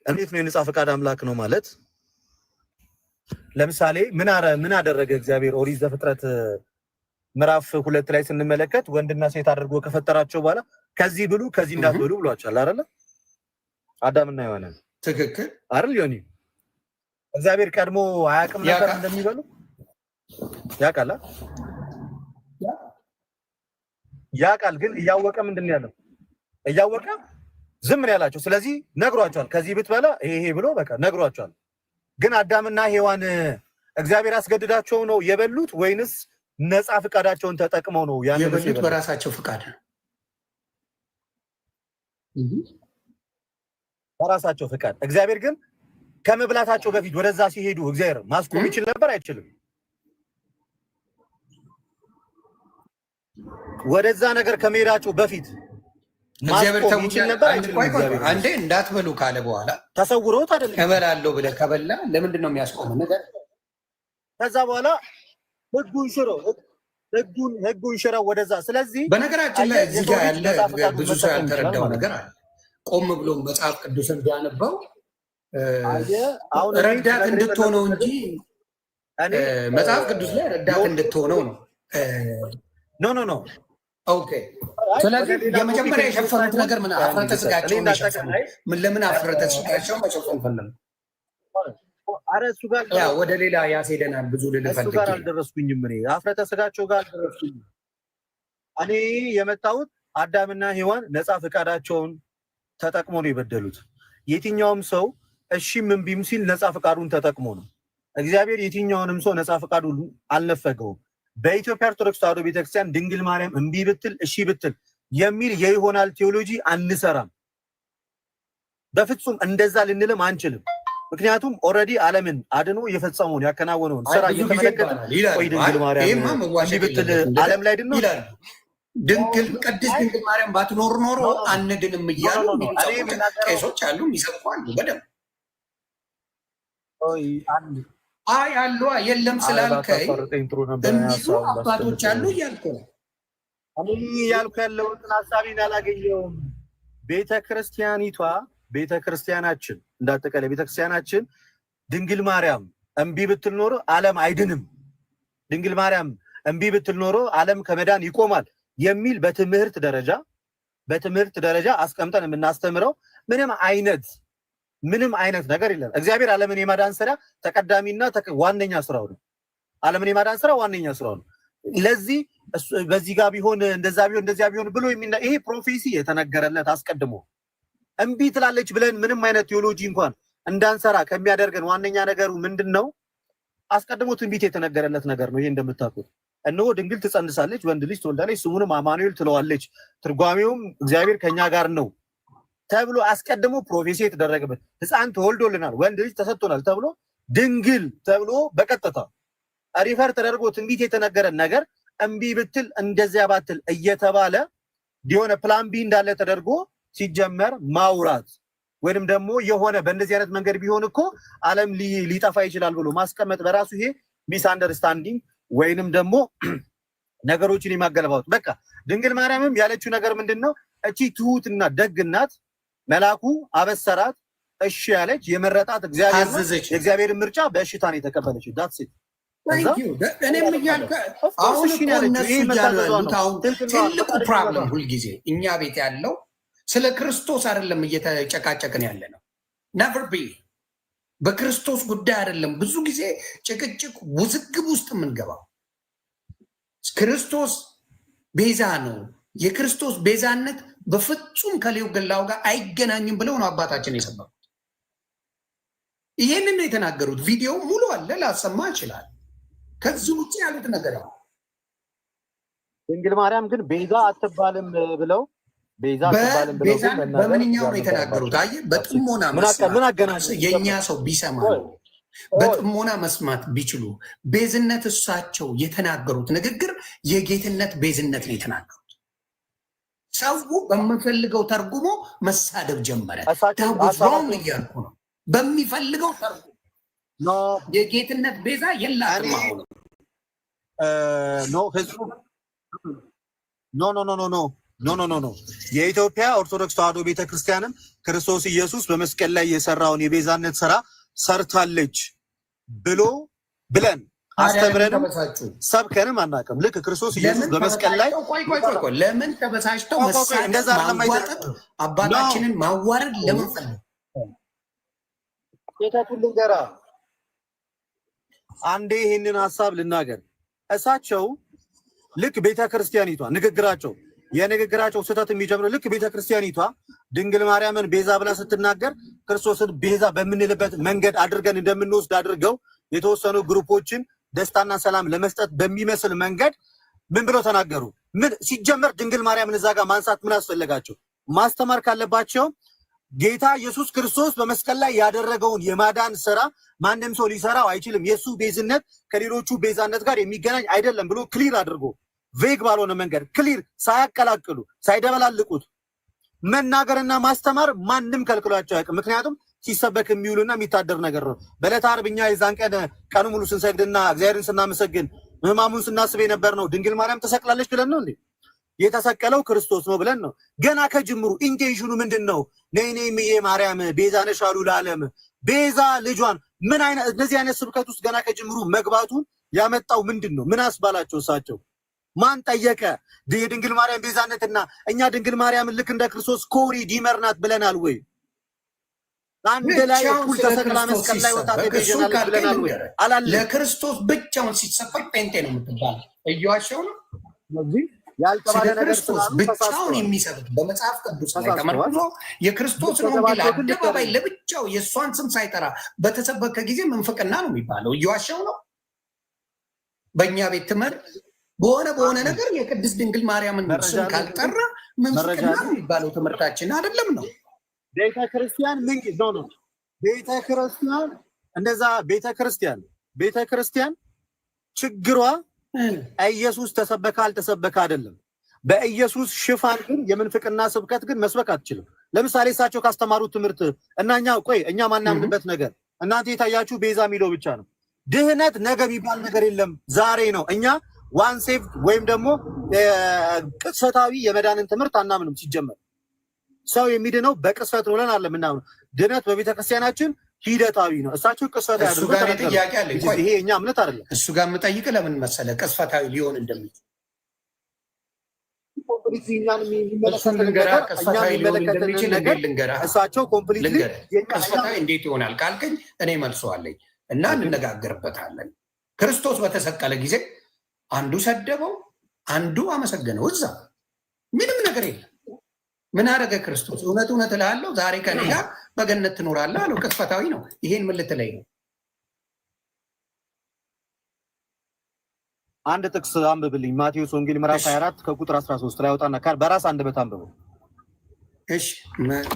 እንዴት ነው የነጻ ፈቃድ አምላክ ነው ማለት? ለምሳሌ ምን አደረገ እግዚአብሔር? ኦሪት ዘፍጥረት ምዕራፍ 2 ላይ ስንመለከት ወንድና ሴት አድርጎ ከፈጠራቸው በኋላ ከዚህ ብሉ ከዚህ እንዳትበሉ ብሏቸዋል አይደል? አዳምና ሔዋንን ትክክል አይደል? ዮኒ እግዚአብሔር ቀድሞ አያውቅም ነበር እንደሚበሉ? ያውቃል። ያውቃል፣ ግን እያወቀ ምንድን ነው ያለው? እያወቀ ዝም ነው ያላቸው። ስለዚህ ነግሯቸዋል፣ ከዚህ ብትበላ ይሄ ብሎ በቃ ነግሯቸዋል። ግን አዳምና ሔዋን እግዚአብሔር አስገድዳቸው ነው የበሉት ወይንስ ነፃ ፍቃዳቸውን ተጠቅመው ነው የበሉት? በራሳቸው ፍቃድ ነው። በራሳቸው ፍቃድ። እግዚአብሔር ግን ከመብላታቸው በፊት ወደዛ ሲሄዱ እግዚአብሔር ማስቆም ይችል ነበር? አይችልም? ወደዛ ነገር ከመሄዳቸው በፊት እግዚአብሔር ይችል ነበር? አይችልም? አንዴ እንዳትበሉ ካለ በኋላ ተሰውሮት አይደለም? እበላለሁ ብለህ ከበላ ለምንድን ነው የሚያስቆም ነገር? ከዛ በኋላ ህጉን ሽረው ወደዛ። ስለዚህ በነገራችን ላይ እዚህ ጋር ያለ ብዙ ሰው ያልተረዳው ነገር አለ። ቆም ብሎ መጽሐፍ ቅዱስን ቢያነበው ረዳት እንድትሆነው እንጂ መጽሐፍ ቅዱስ ላይ ረዳት እንድትሆነው ነው። ኖ ኦኬ። ስለዚህ የመጀመሪያ የሸፈኑት ነገር ምን አፍረተ ስጋቸውን ምን ለምን አፍረተ ስጋቸውን መሸፈን ፈለጉ? አረ እሱ ጋር ወደ ሌላ ያስሄደናል። ብዙ ልፈልግ ጋር አልደረስኩኝም። እኔ አፍረተ ስጋቸው ጋር አልደረስኩኝም። እኔ የመጣሁት አዳምና ሔዋን ነፃ ፈቃዳቸውን ተጠቅሞ ነው የበደሉት። የትኛውም ሰው እሺም እምቢም ሲል ነፃ ፈቃዱን ተጠቅሞ ነው። እግዚአብሔር የትኛውንም ሰው ነፃ ፈቃዱን አልነፈገውም። በኢትዮጵያ ኦርቶዶክስ ተዋሕዶ ቤተክርስቲያን ድንግል ማርያም እምቢ ብትል እሺ ብትል የሚል የይሆናል ቴዎሎጂ አንሰራም። በፍጹም እንደዛ ልንልም አንችልም። ምክንያቱም ኦልሬዲ ዓለምን አድኖ የፈጸመውን ያከናወነውን ስራ እየተመለከተ ወይ ድንግል ማርያም እምቢ ብትል ዓለም ላይ ድነው ድንግል ቅድስት ድንግል ማርያም ባትኖር ኖሮ አንድንም እያሉ ቄሶች አሉ፣ ይሰብኳሉ በደምብ። አይ አሉ የለም ስላልከኝ የሚሉ አባቶች አሉ እያልኩ ነው። እኔ ያልኩ ያለሁትን ሀሳቤን አላገኘሁም። ቤተክርስቲያናችን እንዳጠቃላይ ቤተክርስቲያናችን ድንግል ማርያም እምቢ ብትል ኖሮ ዓለም አይድንም፣ ድንግል ማርያም እምቢ ብትል ኖሮ ዓለም ከመዳን ይቆማል የሚል በትምህርት ደረጃ አስቀምጠን የምናስተምረው ምንም አይነት ነገር የለም። እግዚአብሔር ዓለምን የማዳን ስራ ተቀዳሚና ዋነኛ ስራው ነው። ዓለምን የማዳን ስራ ዋነኛ ስራው ነው። ለዚህ በዚህ ጋር ቢሆን እንደዛ ቢሆን እንደዚያ ቢሆን ብሎ ይሄ ፕሮፌሲ የተነገረለት አስቀድሞ እምቢ ትላለች ብለን ምንም አይነት ቴዎሎጂ እንኳን እንዳንሰራ ከሚያደርገን ዋነኛ ነገሩ ምንድነው? አስቀድሞ ትንቢት የተነገረለት ነገር ነው። ይሄ እንደምታውቁት እነሆ ድንግል ትጸንሳለች፣ ወንድ ልጅ ትወልዳለች፣ ስሙንም አማኑኤል ትለዋለች፣ ትርጓሜውም እግዚአብሔር ከኛ ጋር ነው ተብሎ አስቀድሞ ፕሮፌሲ የተደረገበት ሕፃን ተወልዶልናል፣ ወንድ ልጅ ተሰጥቶናል ተብሎ ድንግል ተብሎ በቀጥታ ሪፈር ተደርጎ ትንቢት የተነገረን ነገር እምቢ ብትል እንደዚያ ባትል እየተባለ የሆነ ፕላን ቢ እንዳለ ተደርጎ ሲጀመር ማውራት ወይንም ደግሞ የሆነ በእንደዚህ አይነት መንገድ ቢሆን እኮ ዓለም ሊጠፋ ይችላል ብሎ ማስቀመጥ በራሱ ይሄ ሚስ አንደርስታንዲንግ ወይንም ደግሞ ነገሮችን የማገለባበጥ። በቃ ድንግል ማርያምም ያለችው ነገር ምንድነው? እቺ ትሁትና ደግ እናት መልአኩ አበሰራት፣ እሺ ያለች የመረጣት እግዚአብሔር ነው። የእግዚአብሔርን ምርጫ በእሽታ ነው የተቀበለችው። ዳትስ ኢት። እኔም እያልኩ አሁን እነሱ እያሉ ያሉት አሁን ትልቁ ፕሮብለም ሁልጊዜ እኛ ቤት ያለው ስለ ክርስቶስ አይደለም እየተጨቃጨቅን ያለ ነው። ነቨር ቢ በክርስቶስ ጉዳይ አይደለም ብዙ ጊዜ ጭቅጭቅ ውዝግብ ውስጥ የምንገባው። ክርስቶስ ቤዛ ነው። የክርስቶስ ቤዛነት በፍጹም ከሌው ገላው ጋር አይገናኝም ብለው ነው አባታችን የሰበኩት። ይሄንን ነው የተናገሩት። ቪዲዮ ሙሉ አለ፣ ላሰማ ይችላል። ከዚህ ውጭ ያሉት ነገር ነው። ድንግል ማርያም ግን ቤዛ አትባልም ብለው በምንኛው ነው የተናገሩት? አየህ፣ በጥሞና የእኛ ሰው ቢሰማ በጥሞና መስማት ቢችሉ ቤዝነት እሳቸው የተናገሩት ንግግር የጌትነት ቤዝነት ነው የተናገሩት። ሰው በምፈልገው ተርጉሞ መሳደብ ጀመረ። ታጉፋውን እያልኩ ነው። በሚፈልገው ተርጉሞ የጌትነት ቤዛ የላትም። አሁን ኖ የኢትዮጵያ ኦርቶዶክስ ተዋሕዶ ቤተክርስቲያንም ክርስቶስ ኢየሱስ በመስቀል ላይ የሰራውን የቤዛነት ስራ ሰርታለች ብለን አስተምረንም ሰብከንም አናውቅም። ልክ ክርስቶስ ኢየሱስ በመስቀል ላይ ለምን ተበሳጭተው ማዋረድ አባታችንን ማዋረድ ለምን ፈለጉ? ልንገራ አንዴ ይህንን ሀሳብ ልናገር። እሳቸው ልክ ቤተክርስቲያኒቷ የንግግራቸው ስህተት የሚጀምረው ልክ ቤተክርስቲያኒቷ ድንግል ማርያምን ቤዛ ብላ ስትናገር ክርስቶስን ቤዛ በምንልበት መንገድ አድርገን እንደምንወስድ አድርገው የተወሰኑ ግሩፖችን ደስታና ሰላም ለመስጠት በሚመስል መንገድ ምን ብለው ተናገሩ? ምን ሲጀመር ድንግል ማርያምን እዛ ጋር ማንሳት ምን አስፈለጋቸው? ማስተማር ካለባቸው ጌታ ኢየሱስ ክርስቶስ በመስቀል ላይ ያደረገውን የማዳን ስራ ማንም ሰው ሊሰራው አይችልም፣ የሱ ቤዝነት ከሌሎቹ ቤዛነት ጋር የሚገናኝ አይደለም ብሎ ክሊር አድርጎ ቬግ ባልሆነ መንገድ ክሊር ሳያቀላቅሉ ሳይደበላልቁት መናገርና ማስተማር ማንም ከልክሏቸው አያውቅም። ምክንያቱም ሲሰበክ የሚውልና የሚታደር ነገር ነው። በዕለተ ዓርብ እኛ የዛን ቀኑ ሙሉ ስንሰግድና እግዚአብሔርን ስናመሰግን ሕማሙን ስናስብ የነበር ነው። ድንግል ማርያም ተሰቅላለች ብለን ነው እንዴ? የተሰቀለው ክርስቶስ ነው ብለን ነው። ገና ከጅምሩ ኢንቴንሽኑ ምንድን ነው? ነይ እምዬ ማርያም ቤዛ ነሽ አሉ ለዓለም። ቤዛ ልጇን ምን አይነት እነዚህ አይነት ስብከት ውስጥ ገና ከጅምሩ መግባቱን ያመጣው ምንድን ነው? ምን አስባላቸው እሳቸው? ማን ጠየቀ? የድንግል ማርያም ቤዛነትና እኛ ድንግል ማርያምን ልክ እንደ ክርስቶስ ኮሪ ዲመር ናት ብለናል ወይ? አንድ ላይ እኩል ተሰቅላ መስቀል ላይ ወጣ ተገኘናል ብለናል ወይ? አላለም። ለክርስቶስ ብቻውን ሲሰፈር ጴንጤ ነው የምትባለው። እየዋሸው ነው። ስለዚህ ያልተባለ ነገር ብቻውን የሚሰብክ በመጽሐፍ ቅዱስ ላይ ተመርኩዞ የክርስቶስን ወንጌል አደባባይ ለብቻው የእሷን ስም ሳይጠራ በተሰበከ ጊዜ ምንፍቅና ነው የሚባለው። እየዋሸው ነው። በእኛ ቤት ትምህርት በሆነ ነገር የቅድስት ድንግል ማርያምን ስም ካልጠራ ምንፍቅና ነው የሚባለው ትምህርታችን አይደለም ነው። ቤተክርስቲያን ምን ነው? ቤተክርስቲያን እንደዛ ቤተክርስቲያን ችግሯ ኢየሱስ ተሰበከ አልተሰበከ አይደለም። በኢየሱስ ሽፋን ግን የምንፍቅና ስብከት ግን መስበክ አትችልም። ለምሳሌ እሳቸው ካስተማሩት ትምህርት እና እኛ ማናምንበት ነገር እናንተ የታያችሁ ቤዛ የሚለው ብቻ ነው። ድህነት ነገ የሚባል ነገር የለም፣ ዛሬ ነው። እኛ ዋን ሴቭ ወይም ደግሞ ቅጽበታዊ የመዳንን ትምህርት አናምንም። ሲጀመር ሰው የሚድነው በቅጽበት ነው ብለን አለ ምናምን። ድህነት በቤተክርስቲያናችን ሂደታዊ ነው። እሳቸው ቅጽበታዊ ያደርጉት ጥያቄ አለ። ይሄ እኛ እምነት አይደለም። እሱ ጋር የምጠይቅ ለምን መሰለ ቅጽበታዊ ሊሆን እንደሚችል እሳቸው ኮምፕሊትሊ ቅጽበታዊ እንዴት ይሆናል ካልከኝ እኔ መልሰዋለኝ እና እንነጋገርበታለን። ክርስቶስ በተሰቀለ ጊዜ አንዱ ሰደበው፣ አንዱ አመሰገነው። እዛ ምንም ነገር የለም። ምን አደረገ ክርስቶስ? እውነት እልሃለሁ ዛሬ ከኔ ጋር በገነት ትኖራለህ አለው። ቅጽበታዊ ነው። ይሄን ምን ልትለኝ ነው? አንድ ጥቅስ አንብብልኝ። ማቴዎስ ወንጌል ምዕራፍ 24 ከቁጥር 13 ላይ አውጣና በራስ አንደበት አንብበው። እሺ፣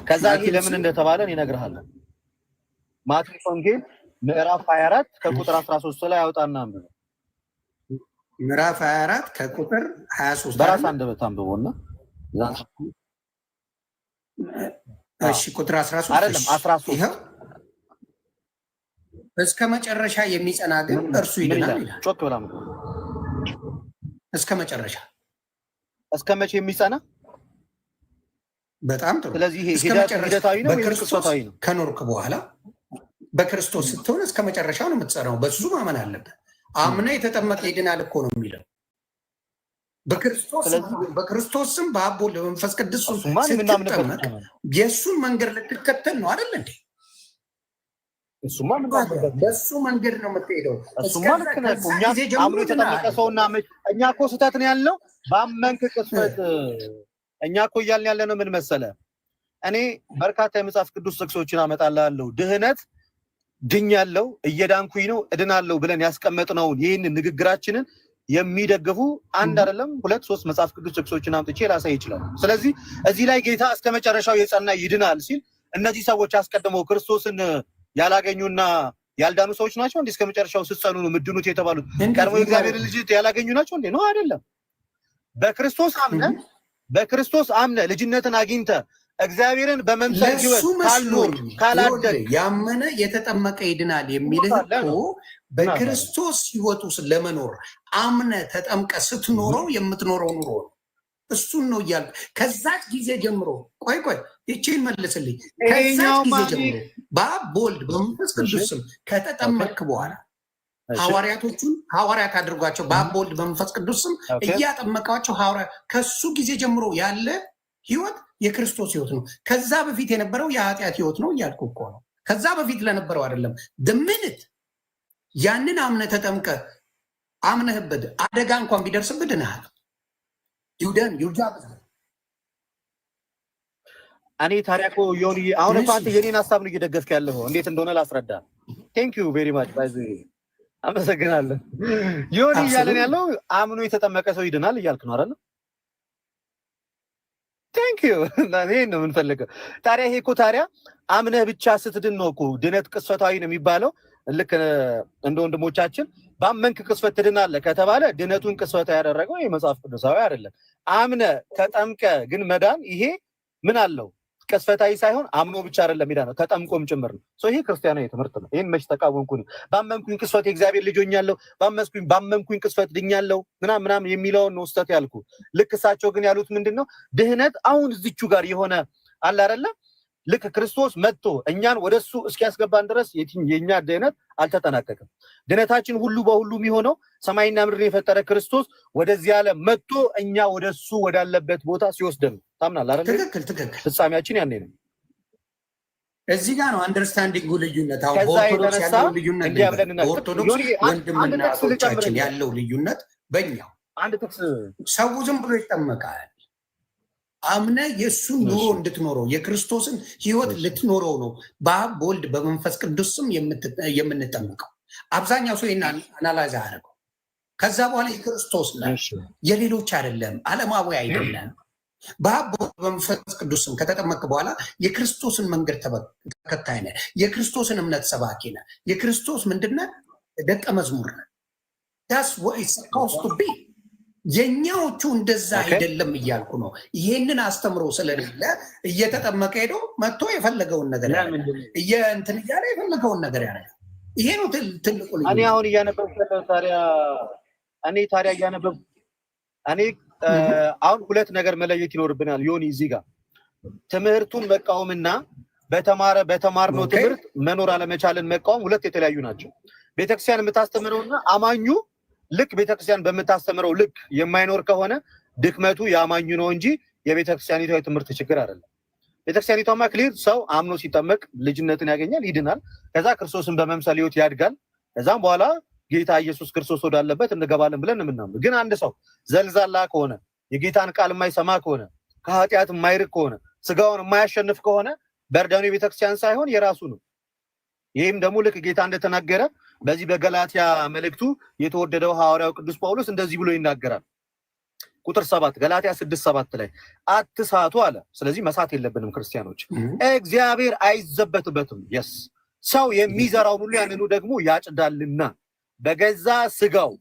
ከዛ ይሄ ለምን እንደተባለ እነግርሃለሁ። ማቴዎስ ወንጌል ምዕራፍ 24 ከቁጥር 13 ላይ አውጣና አንብበው። ምዕራፍ 24 ከቁጥር 23 በራስ አንደበት አንብበውና እሺ ቁጥር 13 አይደለም 13 ይሄው እስከ መጨረሻ የሚጸና ግን እርሱ ይድናል ይላል። ጮክ ብላ እስከ መጨረሻ እስከ መቼ የሚጸና? በጣም ጥሩ። ስለዚህ ይሄ ሂደታዊ ነው ወይስ ቅጽበታዊ ነው? ከኖርክ በኋላ በክርስቶስ ስትሆን እስከ መጨረሻው ነው የምትጸናው። በሱ ማመን አለበት። አምነ የተጠመቀ ይድናል እኮ ነው የሚለው። በክርስቶስ ስም በአብ ወልድ በመንፈስ ቅዱስ ስትጠመቅ የእሱን መንገድ ልትከተል ነው አይደል እንዴ? በእሱ መንገድ ነው የምትሄደው። እሱማ ልክ ነህ እኮ። እኛ አምኖ የተጠመቀ ሰውና እኛ እኮ ስህተት ነው ያልነው በአመንክ ቅጽበት። እኛ እኮ እያልን ያለ ነው ምን መሰለህ? እኔ በርካታ የመጽሐፍ ቅዱስ ጥቅሶችን አመጣልሃለሁ። ድህነት ድኛለሁ፣ እየዳንኩኝ ነው፣ እድናለሁ ብለን ያስቀመጥነውን ይህንን ንግግራችንን የሚደግፉ አንድ አይደለም 2-3 መጽሐፍ ቅዱስ ጥቅሶችን አምጥቼ ላሳይ ይችላል። ስለዚህ እዚህ ላይ ጌታ እስከ መጨረሻው የጸና ይድናል ሲል እነዚህ ሰዎች አስቀድመው ክርስቶስን ያላገኙና ያልዳኑ ሰዎች ናቸው እንዴ? እስከ መጨረሻው ስትጸኑ ነው ምድኑት የተባሉት ቀድሞ የእግዚአብሔር ልጅ ያላገኙ ናቸው እንዴ? ነው አይደለም። በክርስቶስ አምነ ልጅነትን አግኝተ እግዚአብሔርን በመምሰል ህይወት ካልኖር ካላደግ ያመነ የተጠመቀ ይድናል የሚልህ እኮ በክርስቶስ ህይወት ውስጥ ለመኖር አምነ ተጠምቀ ስትኖረው የምትኖረው ኑሮ ነው። እሱን ነው እያልኩ ከዛች ጊዜ ጀምሮ ቆይ ይቺን መልስልኝ። ከዛ ጊዜ ጀምሮ በአብ በወልድ በመንፈስ ቅዱስ ስም ከተጠመቅክ በኋላ ሐዋርያቶቹን ሐዋርያት አድርጓቸው በአብ በወልድ በመንፈስ ቅዱስ ስም እያጠመቃቸው ሐዋርያት ከሱ ጊዜ ጀምሮ ያለ ህይወት የክርስቶስ ህይወት ነው። ከዛ በፊት የነበረው የኃጢአት ህይወት ነው እያልኩ እኮ ነው። ከዛ በፊት ለነበረው አይደለም። ድምንት ያንን አምነህ ተጠምቀህ አምነህበት አደጋ እንኳን ቢደርስብህ ድነሃል። ይውደን ይውጃ እኔ ታዲያ እኮ ዮኒ አሁን እኮ አንተ የኔን ሀሳብ ነው እየደገፍክ ያለው። እንዴት እንደሆነ ላስረዳ። ቴንክ ዩ ቬሪ ማች ባይዘ አመሰግናለሁ። ዮኒ እያለን ያለው አምኖ የተጠመቀ ሰው ይድናል እያልክ ነው አይደል? ቴንክ ዩ ይሄን ነው የምንፈልገው። ታዲያ ይሄ እኮ ታዲያ አምነህ ብቻ ስትድን ነው እኮ ድነት ቅስፈታዊ ነው የሚባለው። ልክ እንደ ወንድሞቻችን ባመንክ ቅስፈት ትድናለህ ከተባለ ድነቱን ቅስፈታዊ ያደረገው ይሄ መጽሐፍ ቅዱሳዊ አይደለም። አምነህ ተጠምቀ ግን መዳን ይሄ ምን አለው? ቅስፈታዊ ሳይሆን አምኖ ብቻ አይደለም ሄዳ ነው ተጠምቆም ጭምር ነው። ይሄ ክርስቲያናዊ ትምህርት ነው። ይሄን መች ተቃወምኩኝ? ባመንኩኝ ቅስፈት የእግዚአብሔር ልጅ ሆኛለሁ፣ ባመንኩኝ ቅስፈት ድኛለሁ ምናምን የሚለውን ነው ስተት ያልኩ። ልክ እሳቸው ግን ያሉት ምንድነው? ድህነት አሁን እዚቹ ጋር የሆነ አለ አይደለ? ልክ ክርስቶስ መጥቶ እኛን ወደሱ እስኪያስገባን ድረስ የኛ ድህነት አልተጠናቀቀም። ድህነታችን ሁሉ በሁሉ የሚሆነው ሰማይና ምድር የፈጠረ ክርስቶስ ወደዚህ ዓለም መጥቶ እኛ ወደሱ ወዳለበት ቦታ ሲወስደን ታምናለህ አይደል? ትክክል። ፍጻሜያችን ያኔ ነው። እዚህ ጋር ነው አንደርስታንዲንጉ ልዩነት። አሁን በኦርቶዶክስ ያለው ልዩነት ኦርቶዶክስ ወንድምና እህቶቻችን ያለው ልዩነት በእኛው አንድ ጥቅስ ሰው ዝም ብሎ ይጠመቃል። አምነ የእሱን ኑሮ እንድትኖረው የክርስቶስን ህይወት ልትኖረው ነው በአብ በወልድ በመንፈስ ቅዱስ ስም የምንጠመቀው። አብዛኛው ሰው አናላይዝ አያደርገው። ከዛ በኋላ የክርስቶስ ነው የሌሎች አይደለም፣ ዓለማዊ አይደለም። በአብ በወልድ በመንፈስ ቅዱስ ስም ከተጠመቅ በኋላ የክርስቶስን መንገድ ተከታይ ነህ፣ የክርስቶስን እምነት ሰባኪ ነህ፣ የክርስቶስ ምንድነህ? ደቀ መዝሙር ነህ። ዳስ ዋት ኢትስ ሰፖዝድ ቱ ቢ። የኛዎቹ እንደዛ አይደለም እያልኩ ነው። ይሄንን አስተምሮ ስለሌለ እየተጠመቀ ሄዶ መጥቶ የፈለገውን ነገር እንትን እያለ የፈለገውን ነገር ያደርጋል። ይሄ ነው ትልቁ ልዩ። እኔ አሁን እያነበብኩ ታዲያ እያነበብኩ አሁን ሁለት ነገር መለየት ይኖርብናል። ዮኒ እዚህ ጋር ትምህርቱን መቃወምና በተማርነው ትምህርት መኖር አለመቻልን መቃወም ሁለት የተለያዩ ናቸው። ቤተክርስቲያን የምታስተምረውና አማኙ ልክ ቤተክርስቲያን በምታስተምረው ልክ የማይኖር ከሆነ ድክመቱ የአማኙ ነው እንጂ የቤተክርስቲያኒቷ የትምህርት ችግር አይደለም። ቤተክርስቲያኒቷማ ክሊር ሰው አምኖ ሲጠመቅ ልጅነትን ያገኛል፣ ይድናል። ከዛ ክርስቶስን በመምሰል ህይወት ያድጋል። ከዛም በኋላ ጌታ ኢየሱስ ክርስቶስ ወዳለበት እንገባለን ብለን የምናምነው። ግን አንድ ሰው ዘልዛላ ከሆነ የጌታን ቃል የማይሰማ ከሆነ ከኃጢአት የማይርቅ ከሆነ ስጋውን የማያሸንፍ ከሆነ በርዳኑ የቤተክርስቲያን ሳይሆን የራሱ ነው። ይህም ደግሞ ልክ ጌታ እንደተናገረ በዚህ በገላትያ መልእክቱ የተወደደው ሐዋርያው ቅዱስ ጳውሎስ እንደዚህ ብሎ ይናገራል። ቁጥር 7 ገላትያ 6:7 ላይ አትሳቱ አለ። ስለዚህ መሳት የለብንም ክርስቲያኖች። እግዚአብሔር አይዘበትበትም። የስ ሰው የሚዘራውን ሁሉ ያንኑ ደግሞ ያጭዳልና በገዛ ስጋው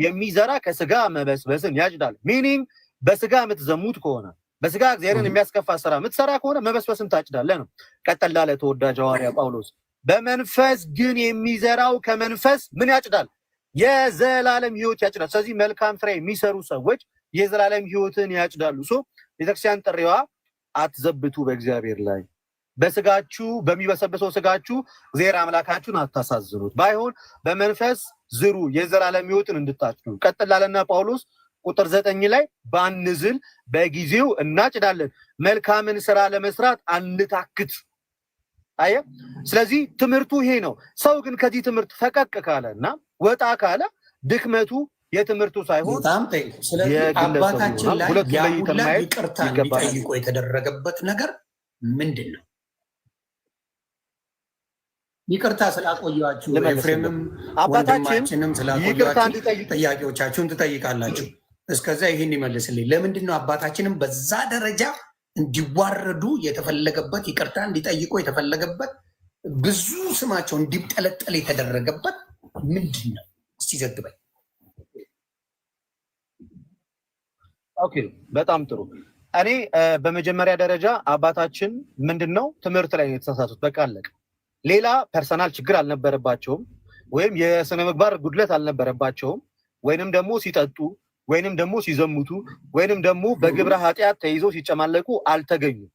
የሚዘራ ከስጋ መበስበስን ያጭዳል። ሚኒንግ በስጋ የምትዘሙት ከሆነ በስጋ እግዚአብሔርን የሚያስከፋ ስራ የምትሰራ ከሆነ መበስበስን ታጭዳለህ ነው። ቀጠል ላለ ተወዳጅ ሐዋርያ ጳውሎስ በመንፈስ ግን የሚዘራው ከመንፈስ ምን ያጭዳል? የዘላለም ህይወት ያጭዳል። ስለዚህ መልካም ፍሬ የሚሰሩ ሰዎች የዘላለም ህይወትን ያጭዳሉ። ቤተክርስቲያን ጥሪዋ አትዘብቱ በእግዚአብሔር ላይ፣ በስጋችሁ በሚበሰብሰው ስጋችሁ እግዚአብሔር አምላካችሁን አታሳዝኑት፣ ባይሆን በመንፈስ ዝሩ የዘላለም ህይወትን እንድታጭዱ። ቀጥል ላለና ጳውሎስ ቁጥር 9 ላይ ባንዝል በጊዜው እናጭዳለን፣ መልካምን ስራ ለመስራት አንታክት። አየ ስለዚህ ትምህርቱ ይሄ ነው። ሰው ግን ከዚህ ትምህርት ፈቀቅ ካለና ወጣ ካለ ድክመቱ የትምህርቱ ሳይሆን አባታችን ላይ ያሁላ ይቅርታ እንዲጠይቁ የተደረገበት ነገር ምንድን ነው? ይቅርታ ስላቆያችሁ ኤፍሬምም ወንድማችንም ስላቆያችሁ ጥያቄዎቻችሁን ትጠይቃላችሁ። እስከዛ ይህን ይመልስልኝ። ለምንድን ነው አባታችንም በዛ ደረጃ እንዲዋረዱ የተፈለገበት፣ ይቅርታ እንዲጠይቁ የተፈለገበት፣ ብዙ ስማቸው እንዲጠለጠል የተደረገበት ምንድን ነው? እስቲ ዘግበኝ። ኦኬ፣ በጣም ጥሩ። እኔ በመጀመሪያ ደረጃ አባታችን ምንድነው ትምህርት ላይ የተሳሳቱት። በቃ አለቀ። ሌላ ፐርሰናል ችግር አልነበረባቸውም፣ ወይም የስነ ምግባር ጉድለት አልነበረባቸውም፣ ወይንም ደግሞ ሲጠጡ ወይንም ደግሞ ሲዘሙቱ ወይንም ደግሞ በግብረ ኃጢአት ተይዘው ሲጨማለቁ አልተገኙም።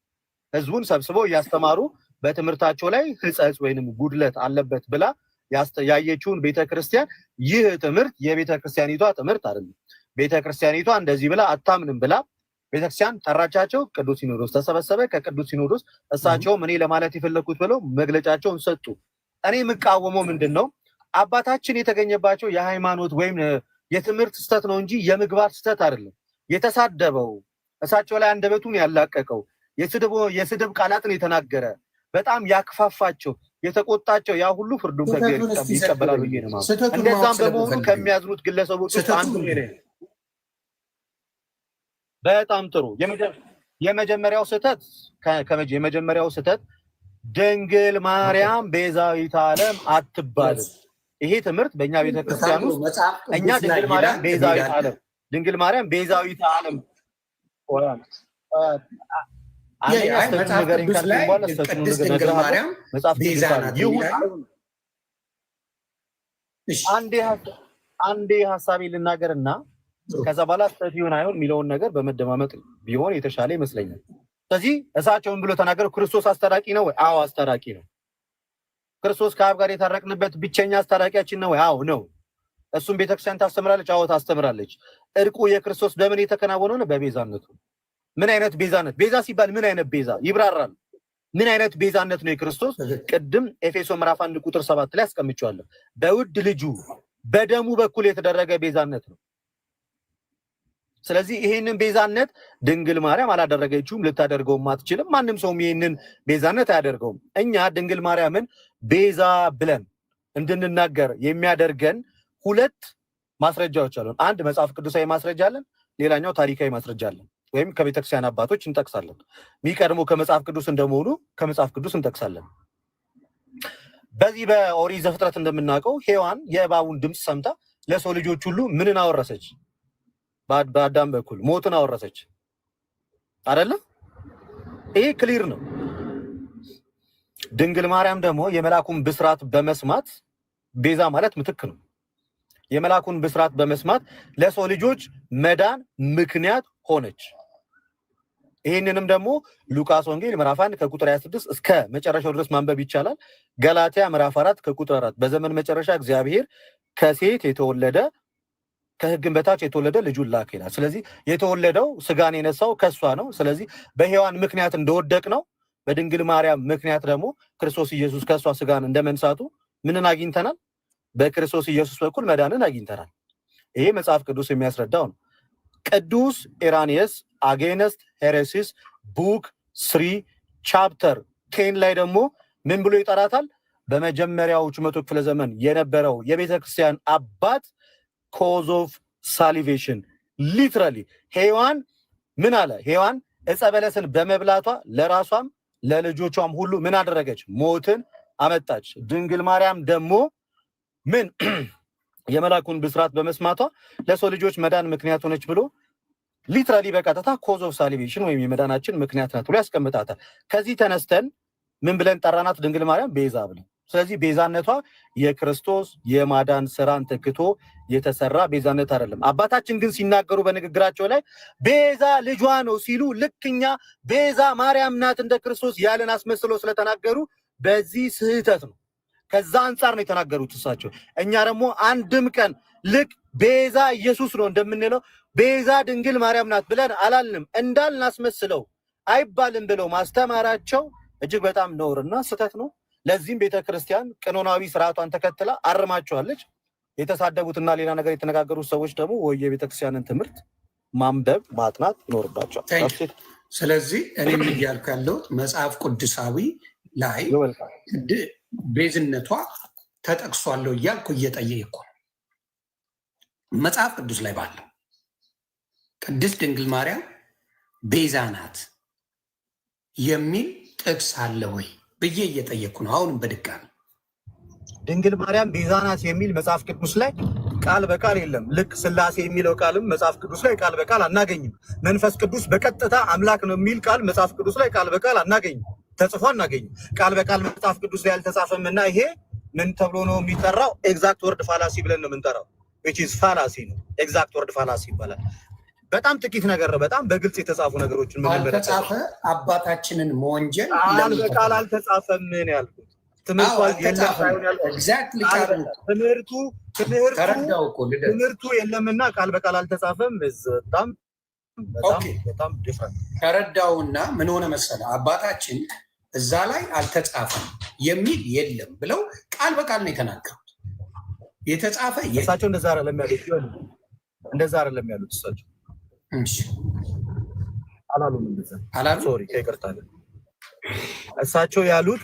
ህዝቡን ሰብስበው እያስተማሩ በትምህርታቸው ላይ ህጸጽ ወይንም ጉድለት አለበት ብላ ያየችውን ቤተክርስቲያን ይህ ትምህርት የቤተክርስቲያኒቷ ትምህርት አይደለም፣ ቤተክርስቲያኒቷ እንደዚህ ብላ አታምንም ብላ ቤተክርስቲያን ጠራቻቸው። ቅዱስ ሲኖዶስ ተሰበሰበ። ከቅዱስ ሲኖዶስ እሳቸው እኔ ለማለት የፈለኩት ብለው መግለጫቸውን ሰጡ። እኔ የምቃወመው ምንድነው አባታችን የተገኘባቸው የሃይማኖት ወይም የትምህርት ስተት ነው እንጂ የምግባር ስተት አይደለም። የተሳደበው እሳቸው ላይ አንደበቱን ያላቀቀው የስድብ ቃላትን የተናገረ በጣም ያክፋፋቸው የተቆጣቸው ያ ሁሉ ፍርዱን ይቀበላሉ ብዬ ነው ማለት። እንደዛም በመሆኑ ከሚያዝኑት ግለሰቦች ውስጥ አንዱ ነው። በጣም ጥሩ። የመጀመሪያው ስህተት ድንግል ማርያም ቤዛዊተ ዓለም አትባልም። ይሄ ትምህርት በእኛ ቤተክርስቲያን ውስጥ እኛ ድንግል ማርያም ቤዛዊተ ዓለም አንዴ ሀሳቤ ልናገርና ከዛ በኋላ ስህተት ይሁን አይሁን የሚለውን ነገር በመደማመጥ ቢሆን የተሻለ ይመስለኛል። ስለዚህ እሳቸውን ብሎ ተናገሩ። ክርስቶስ አስታራቂ ነው ወይ? አዎ አስታራቂ ነው። ክርስቶስ ከአብ ጋር የታረቅንበት ብቸኛ አስታራቂያችን ነው ወይ? አዎ ነው። እሱም ቤተክርስቲያን ታስተምራለች? አዎ ታስተምራለች። እርቁ የክርስቶስ በምን የተከናወነው ነው? በቤዛነቱ። ምን አይነት ቤዛነት? ቤዛ ሲባል ምን አይነት ቤዛ ይብራራል። ምን አይነት ቤዛነት ነው የክርስቶስ? ቅድም ኤፌሶ ምዕራፍ 1 ቁጥር 7 ላይ አስቀምጫለሁ። በውድ ልጁ በደሙ በኩል የተደረገ ቤዛነት ነው። ስለዚህ ይሄንን ቤዛነት ድንግል ማርያም አላደረገችውም፣ ልታደርገውም አትችልም። ማንም ሰውም ይሄንን ቤዛነት አያደርገውም። እኛ ድንግል ማርያምን ቤዛ ብለን እንድንናገር የሚያደርገን ሁለት ማስረጃዎች አሉን። አንድ መጽሐፍ ቅዱሳዊ ማስረጃ አለን፣ ሌላኛው ታሪካዊ ማስረጃ አለን፣ ወይም ከቤተክርስቲያን አባቶች እንጠቅሳለን። የሚቀድመው ከመጽሐፍ ቅዱስ እንደመሆኑ ከመጽሐፍ ቅዱስ እንጠቅሳለን። በዚህ በኦሪት ዘፍጥረት እንደምናውቀው ሔዋን የእባቡን ድምፅ ሰምታ ለሰው ልጆች ሁሉ ምንን አወረሰች? በአዳም በኩል ሞትን አወረሰች አይደለም? ይሄ ክሊር ነው። ድንግል ማርያም ደግሞ የመላኩን ብስራት በመስማት ቤዛ ማለት ምትክ ነው። የመላኩን ብስራት በመስማት ለሰው ልጆች መዳን ምክንያት ሆነች። ይህንንም ደግሞ ሉቃስ ወንጌል ምዕራፍ 1 ከቁጥር 26 እስከ መጨረሻው ድረስ ማንበብ ይቻላል። ገላትያ ምዕራፍ 4 ከቁጥር 4 በዘመን መጨረሻ እግዚአብሔር ከሴት የተወለደ ከሕግም በታች የተወለደ ልጁን ላከ ይላል። ስለዚህ የተወለደው ስጋን የነሳው ከሷ ነው። ስለዚህ በሔዋን ምክንያት እንደወደቅ ነው፣ በድንግል ማርያም ምክንያት ደግሞ ክርስቶስ ኢየሱስ ከሷ ስጋን እንደመንሳቱ ምንን አግኝተናል? በክርስቶስ ኢየሱስ በኩል መዳንን አግኝተናል። ይሄ መጽሐፍ ቅዱስ የሚያስረዳው ነው። ቅዱስ ኢራኒየስ አጌንስት ሄሬሲስ ቡክ 3 ቻፕተር 10 ላይ ደግሞ ምን ብሎ ይጠራታል? በመጀመሪያዎቹ መቶ ክፍለ ዘመን የነበረው የቤተክርስቲያን አባት ኮዝ ኦፍ ሳሊቬሽን ሊትራሊ ሔዋን ምን አለ? ሔዋን ዕፀ በለስን በመብላቷ ለራሷም ለልጆቿም ሁሉ ምን አደረገች? ሞትን አመጣች። ድንግል ማርያም ደግሞ ምን የመላኩን ብስራት በመስማቷ ለሰው ልጆች መዳን ምክንያት ሆነች ብሎ ሊትራሊ በቀጥታ ኮዝ ኦፍ ሳሊቬሽን ወይም የመዳናችን ምክንያት ናት ብሎ ያስቀምጣታል። ከዚህ ተነስተን ምን ብለን ጠራናት? ድንግል ማርያም ቤዛ ብለን። ስለዚህ ቤዛነቷ የክርስቶስ የማዳን ስራን ተክቶ የተሰራ ቤዛነት አይደለም። አባታችን ግን ሲናገሩ በንግግራቸው ላይ ቤዛ ልጇ ነው ሲሉ ልክኛ ቤዛ ማርያም ናት እንደ ክርስቶስ ያለን አስመስለው ስለተናገሩ በዚህ ስህተት ነው። ከዛ አንጻር ነው የተናገሩት እሳቸው። እኛ ደግሞ አንድም ቀን ልክ ቤዛ ኢየሱስ ነው እንደምንለው ቤዛ ድንግል ማርያም ናት ብለን አላልንም። እንዳልናስመስለው አይባልም ብለው ማስተማራቸው እጅግ በጣም ነውርና ስህተት ነው። ለዚህም ቤተክርስቲያን ቀኖናዊ ስርዓቷን ተከትላ አርማቸዋለች። የተሳደቡትና ሌላ ነገር የተነጋገሩት ሰዎች ደግሞ ወይ የቤተክርስቲያንን ትምህርት ማንበብ ማጥናት ይኖርባቸዋል። ስለዚህ እኔም እያልኩ ያለሁት መጽሐፍ ቅዱሳዊ ላይ ቤዝነቷ ተጠቅሷለሁ እያልኩ እየጠየቅኩ መጽሐፍ ቅዱስ ላይ ባለው ቅድስት ድንግል ማርያም ቤዛ ናት የሚል ጥቅስ አለ ወይ ብዬ እየጠየቅኩ ነው። አሁንም በድጋሚ ድንግል ማርያም ቤዛ ናት የሚል መጽሐፍ ቅዱስ ላይ ቃል በቃል የለም። ልክ ስላሴ የሚለው ቃልም መጽሐፍ ቅዱስ ላይ ቃል በቃል አናገኝም። መንፈስ ቅዱስ በቀጥታ አምላክ ነው የሚል ቃል መጽሐፍ ቅዱስ ላይ ቃል በቃል አናገኝም፣ ተጽፎ አናገኝም። ቃል በቃል መጽሐፍ ቅዱስ ላይ አልተጻፈም እና ይሄ ምን ተብሎ ነው የሚጠራው? ኤግዛክት ወርድ ፋላሲ ብለን ነው የምንጠራው። which is ፋላሲ ነው። ኤግዛክት ወርድ ፋላሲ ይባላል። በጣም ጥቂት ነገር ነው። በጣም በግልጽ የተጻፉ ነገሮችን ምን አልተጻፈ አባታችንን መወንጀል ቃል አልተጻፈም ምን ያልኩት ትምህርቱ የለምና ቃል በቃል አልተጻፈም። በጣም ዲፈረንት ተረዳውና ምን ሆነ መሰለ አባታችን እዛ ላይ አልተጻፈም የሚል የለም ብለው ቃል በቃል ነው የተናገሩት። የተጻፈ እሳቸው እንደዛ አይደለም ያሉት እሳቸው አላሉም። ሶሪ ይቅርታ። እሳቸው ያሉት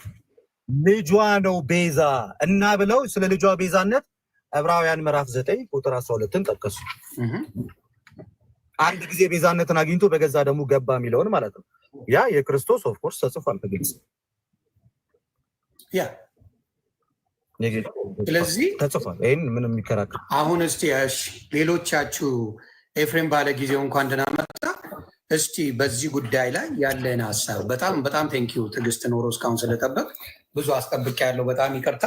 ልጇ ነው ቤዛ እና ብለው ስለ ልጇ ቤዛነት ዕብራውያን ምዕራፍ 9 ቁጥር 12ን ጠቀሱ። አንድ ጊዜ ቤዛነትን አግኝቶ በገዛ ደሙ ገባ የሚለውን ማለት ነው። ያ የክርስቶስ ኦፍ ኮርስ ተጽፏል በግልጽ ያ ስለዚህ ተጽፏል። ይሄን ምንም የሚከራከር አሁን እስቲ ሌሎቻችሁ ኤፍሬም ባለ ጊዜው እንኳን ደህና መጣ። እስቲ በዚህ ጉዳይ ላይ ያለን ሀሳብ በጣም ቴንኪዩ ትዕግስት ኖሮ እስካሁን ስለጠበቅ ብዙ አስጠብቅ ያለው በጣም ይቅርታ።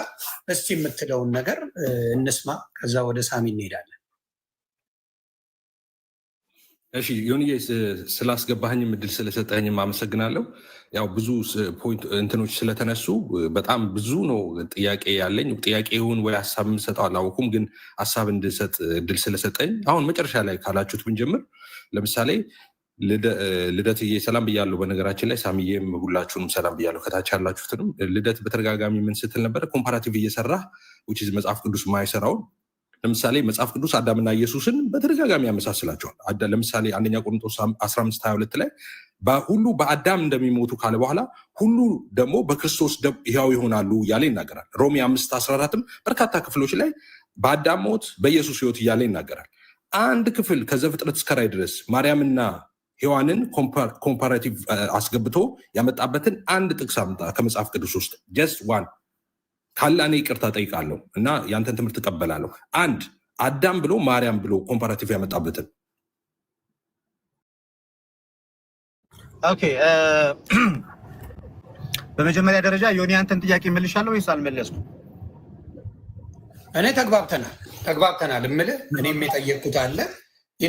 እስቲ የምትለውን ነገር እንስማ፣ ከዛ ወደ ሳሚ እንሄዳለን። እሺ ዮኒዬ ስላስገባህኝም እድል ስለሰጠኝም አመሰግናለሁ። ያው ብዙ ፖይንት እንትኖች ስለተነሱ በጣም ብዙ ነው ጥያቄ ያለኝ። ጥያቄውን ወይ ሀሳብ የምሰጠው አላወኩም፣ ግን ሀሳብ እንድሰጥ እድል ስለሰጠኝ አሁን መጨረሻ ላይ ካላችሁት ብንጀምር፣ ለምሳሌ ልደትዬ ሰላም ብያለሁ። በነገራችን ላይ ሳሚዬም ሁላችሁንም ሰላም ብያለሁ። ከታች ያላችሁትንም ልደት በተደጋጋሚ ምን ስትል ነበረ? ኮምፓራቲቭ እየሰራ መጽሐፍ ቅዱስ ማይሰራውን ለምሳሌ መጽሐፍ ቅዱስ አዳምና ኢየሱስን በተደጋጋሚ ያመሳስላቸዋል። ለምሳሌ አንደኛ ቆሮንቶስ 15:22 ላይ ሁሉ በአዳም እንደሚሞቱ ካለ በኋላ ሁሉ ደግሞ በክርስቶስ ሕያው ይሆናሉ እያለ ይናገራል። ሮሜ 5:14ም በርካታ ክፍሎች ላይ በአዳም ሞት በኢየሱስ ሕይወት እያለ ይናገራል። አንድ ክፍል ከዘፍጥረት እስከ ራዕይ ድረስ ማርያምና ሔዋንን ኮምፓራቲቭ አስገብቶ ያመጣበትን አንድ ጥቅስ አምጣ ከመጽሐፍ ቅዱስ ውስጥ ጀስት ዋን ካለ እኔ ይቅርታ ጠይቃለሁ እና ያንተን ትምህርት እቀበላለሁ። አንድ አዳም ብሎ ማርያም ብሎ ኮምፓራቲቭ ያመጣበትን። ኦኬ በመጀመሪያ ደረጃ ዮኒ አንተን ጥያቄ መልሻለሁ ወይስ አልመለስኩም? እኔ ተግባብተናል እምልህ እኔም የጠየቅኩት አለ we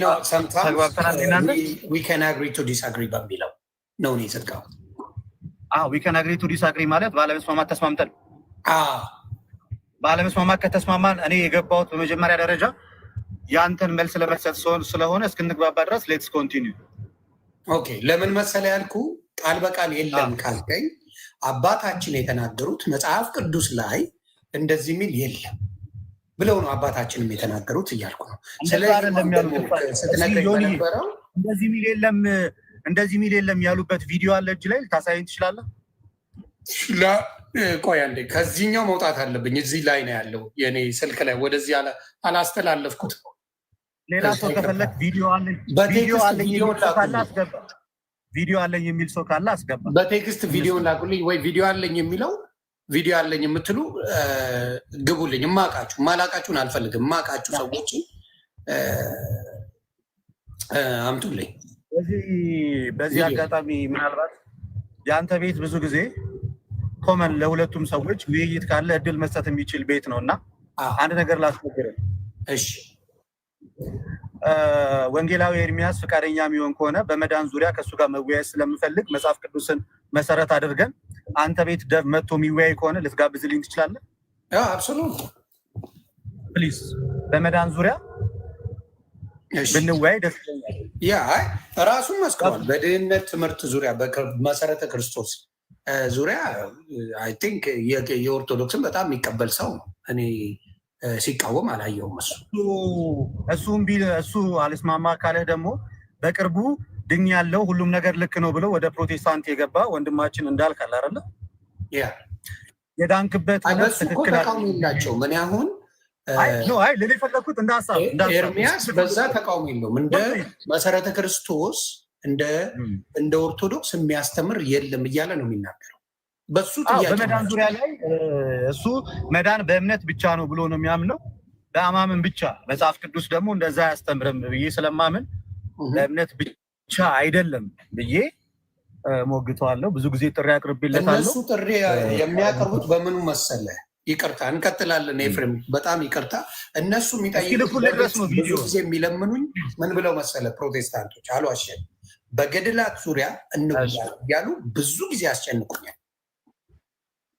can agree to disagree በሚለው ነው እኔ የሰጥከው። we can agree to disagree ማለት ባለመስማማት ተስማምተን ባለመስማማት ከተስማማን እኔ የገባሁት በመጀመሪያ ደረጃ ያንተን መልስ ለመስጠት ስለሆነ እስክንግባባ ድረስ ሌትስ ኮንቲኒው። ኦኬ ለምን መሰለ ያልኩ ቃል በቃል የለም ካልከኝ አባታችን የተናገሩት መጽሐፍ ቅዱስ ላይ እንደዚህ ሚል የለም ብለው ነው አባታችንም የተናገሩት እያልኩ ነው። እንደዚህ ሚል የለም ያሉበት ቪዲዮ አለ እጅ ላይ ልታሳየኝ ትችላለህ? ቆይ አንዴ ከዚህኛው መውጣት አለብኝ። እዚህ ላይ ነው ያለው የኔ ስልክ ላይ ወደዚህ አላስተላለፍኩት። ሌላ ሰው ከፈለክ ቪዲዮ አለኝ የሚል ሰው ካለ አስገባ። በቴክስት ቪዲዮ ላኩልኝ ወይ ቪዲዮ አለኝ የሚለው ቪዲዮ አለኝ የምትሉ ግቡልኝ። ማላቃችሁን አልፈልግም። ማቃችሁ ሰዎች አምጡልኝ። በዚህ አጋጣሚ ምናልባት የአንተ ቤት ብዙ ጊዜ ኮመን ለሁለቱም ሰዎች ውይይት ካለ እድል መስጠት የሚችል ቤት ነው እና አንድ ነገር ላስነግርህ። እሺ ወንጌላዊ ኤርሚያስ ፈቃደኛ የሚሆን ከሆነ በመዳን ዙሪያ ከእሱ ጋር መወያየት ስለምፈልግ መጽሐፍ ቅዱስን መሰረት አድርገን አንተ ቤት ደብ መጥቶ የሚወያይ ከሆነ ልትጋብዝልኝ ትችላለህ? አብሶሉት ፕሊዝ። በመዳን ዙሪያ ብንወያይ ደስ ይለኛል። ራሱን መስክሯል። በድህነት ትምህርት ዙሪያ በመሰረተ ክርስቶስ ዙሪያ አይ ቲንክ የኦርቶዶክስን በጣም የሚቀበል ሰው ነው። እኔ ሲቃወም አላየውም። እሱ አልስማማ ካለ ደግሞ በቅርቡ ድኝ ያለው ሁሉም ነገር ልክ ነው ብሎ ወደ ፕሮቴስታንት የገባ ወንድማችን እንዳልክ አለ አይደለ? የዳንክበት ትክክል ናቸው። ምን ያሁን ልል የፈለኩት እንደ ሀሳብ ኤርሚያስ በዛ ተቃውሞ የለውም። እንደ መሰረተ ክርስቶስ እንደ ኦርቶዶክስ የሚያስተምር የለም እያለ ነው የሚናገረው። በሱ በመዳን ዙሪያ ላይ እሱ መዳን በእምነት ብቻ ነው ብሎ ነው የሚያምነው። በአማምን ብቻ መጽሐፍ ቅዱስ ደግሞ እንደዛ አያስተምርም ብዬ ስለማምን በእምነት ብቻ አይደለም ብዬ ሞግተዋለሁ። ብዙ ጊዜ ጥሪ አቅርቤለታለሁ። እነሱ ጥሪ የሚያቀርቡት በምኑ መሰለ ይቅርታ እንቀጥላለን። ኤፍሬም በጣም ይቅርታ። እነሱ የሚጠይቁት ብዙ ጊዜ የሚለምኑኝ ምን ብለው መሰለ ፕሮቴስታንቶች አልዋሸን በገድላት ዙሪያ እያሉ ብዙ ጊዜ ያስጨንቁኛል።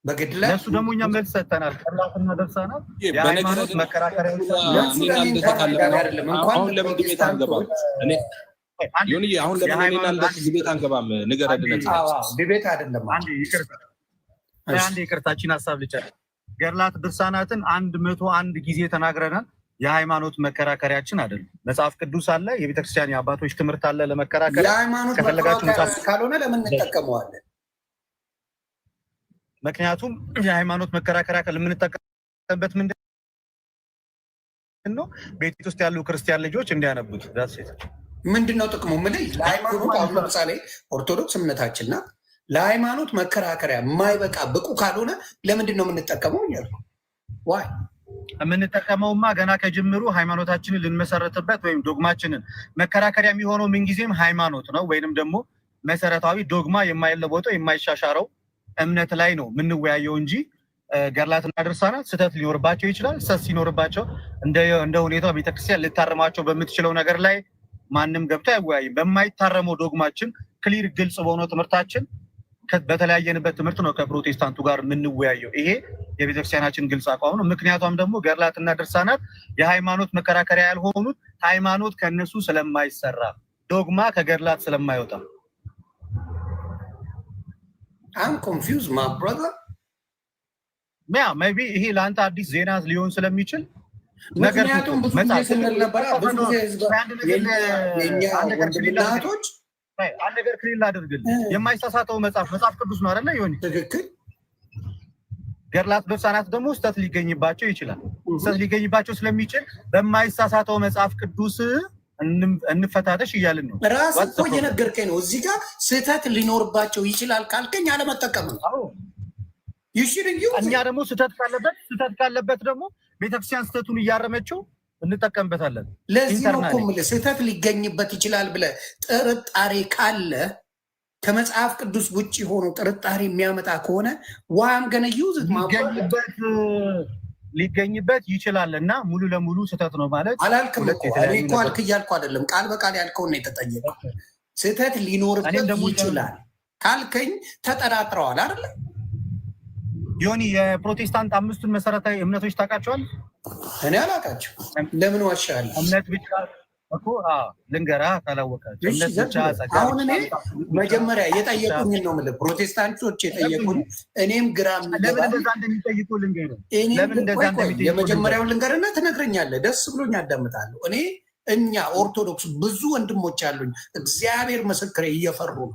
በገድላት እነሱ ደግሞ እኛ መልስ ሰጥተናል። ቀላትና ደርሰናል። የሃይማኖት መከራከሪያ አሁን ለምን ቤት አንገባም? አሁን ለምን ቤት አንገባም? ንገረድነት ቤት አይደለም። አንድ ይቅርታችን ሀሳብ ልጨርስ። ገድላት ድርሳናትን 101 ጊዜ ተናግረናል። የሃይማኖት መከራከሪያችን አይደለም። መጽሐፍ ቅዱስ አለ፣ የቤተክርስቲያን የአባቶች ትምህርት አለ ለመከራከር። የሃይማኖት መከራከሪያ ካልሆነ ለምን እንጠቀመዋለን? ምክንያቱም የሃይማኖት መከራከሪያ የምንጠቀምበት ምንድን ነው? ቤት ውስጥ ያሉ ክርስቲያን ልጆች እንዲያነቡት ምንድን ነው ጥቅሙ? ለሃይማኖት አሁን ለምሳሌ ኦርቶዶክስ እምነታችንና ለሃይማኖት መከራከሪያ የማይበቃ ብቁ ካልሆነ ለምንድን ነው የምንጠቀመው? ዋይ የምንጠቀመውማ ገና ከጅምሩ ሃይማኖታችንን ልንመሰረትበት ወይም ዶግማችንን መከራከሪያ የሚሆነው ምንጊዜም ሃይማኖት ነው፣ ወይንም ደግሞ መሰረታዊ ዶግማ የማይለወጠው የማይሻሻረው እምነት ላይ ነው የምንወያየው እንጂ ገድላትና ድርሳናት ስህተት ሊኖርባቸው ይችላል። ስህተት ሲኖርባቸው እንደ ሁኔታው ቤተክርስቲያን ልታረማቸው በምትችለው ነገር ላይ ማንም ገብቶ አይወያይም። በማይታረመው ዶግማችን ክሊር ግልጽ በሆነው ትምህርታችን በተለያየንበት ትምህርት ነው ከፕሮቴስታንቱ ጋር የምንወያየው። ይሄ የቤተክርስቲያናችን ግልጽ አቋም ነው። ምክንያቱም ደግሞ ገድላትና ድርሳናት የሃይማኖት መከራከሪያ ያልሆኑት ሃይማኖት ከነሱ ስለማይሰራ ዶግማ ከገድላት ስለማይወጣ። I'm confused my brother. maybe ይሄ ለአንተ አዲስ ዜና ሊሆን ስለሚችል ምክንያቱም ብዙ ጊዜ ስንል ነበረ ብዙ ጊዜ ወንድምናቶች አንድ ነገር ክሊል አድርግልህ። የማይሳሳተው መጽሐፍ ቅዱስ ነው አይደለ? ይሁን ትክክል። ገድላት ድርሳናት ደግሞ ስህተት ሊገኝባቸው ይችላል። ስህተት ሊገኝባቸው ስለሚችል በማይሳሳተው መጽሐፍ ቅዱስ እንፈታተሽ እያልን ነው። ራስ እኮ እየነገርከኝ ነው። እዚህ ጋር ስህተት ሊኖርባቸው ይችላል ካልከኝ አለመጠቀም ነው። እኛ ደግሞ ስህተት ካለበት ደግሞ ቤተክርስቲያን ስህተቱን እያረመችው እንጠቀምበታለን። ለዚህ ነው እኮ የምልህ ስህተት ሊገኝበት ይችላል ብለህ ጥርጣሬ ካለ ከመጽሐፍ ቅዱስ ውጭ ሆኖ ጥርጣሬ የሚያመጣ ከሆነ ዋም ገነ ዩዝት ሊገኝበት ይችላል እና ሙሉ ለሙሉ ስህተት ነው ማለት አላልክም እኮ። እኔ እኮ አልክ እያልኩ አይደለም፣ ቃል በቃል ያልከውን ነው የተጠየቀው። ስህተት ሊኖርበት ይችላል ካልከኝ ተጠራጥረዋል አይደለ? ዮኒ የፕሮቴስታንት አምስቱን መሰረታዊ እምነቶች ታውቃቸዋል? እኔ አላውቃቸው። ለምን ዋሻለሁ? እምነት ብቻ እኮ ልንገራ ካላወቃቸው እምነት ብቻ ጸጋ። አሁን እኔ መጀመሪያ የጠየቁኝ ነው የምልህ፣ ፕሮቴስታንቶች የጠየቁኝ እኔም ግራ ለምን እንደዛ እንደሚጠይቁ ልንገርህ። ለምን እንደዛ እንደሚጠይቁ የመጀመሪያውን ልንገርና ትነግረኛለህ። ደስ ብሎኝ አዳምጣለሁ። እኛ ኦርቶዶክስ ብዙ ወንድሞች አሉኝ፣ እግዚአብሔር ምስክሬ፣ እየፈሩ ነው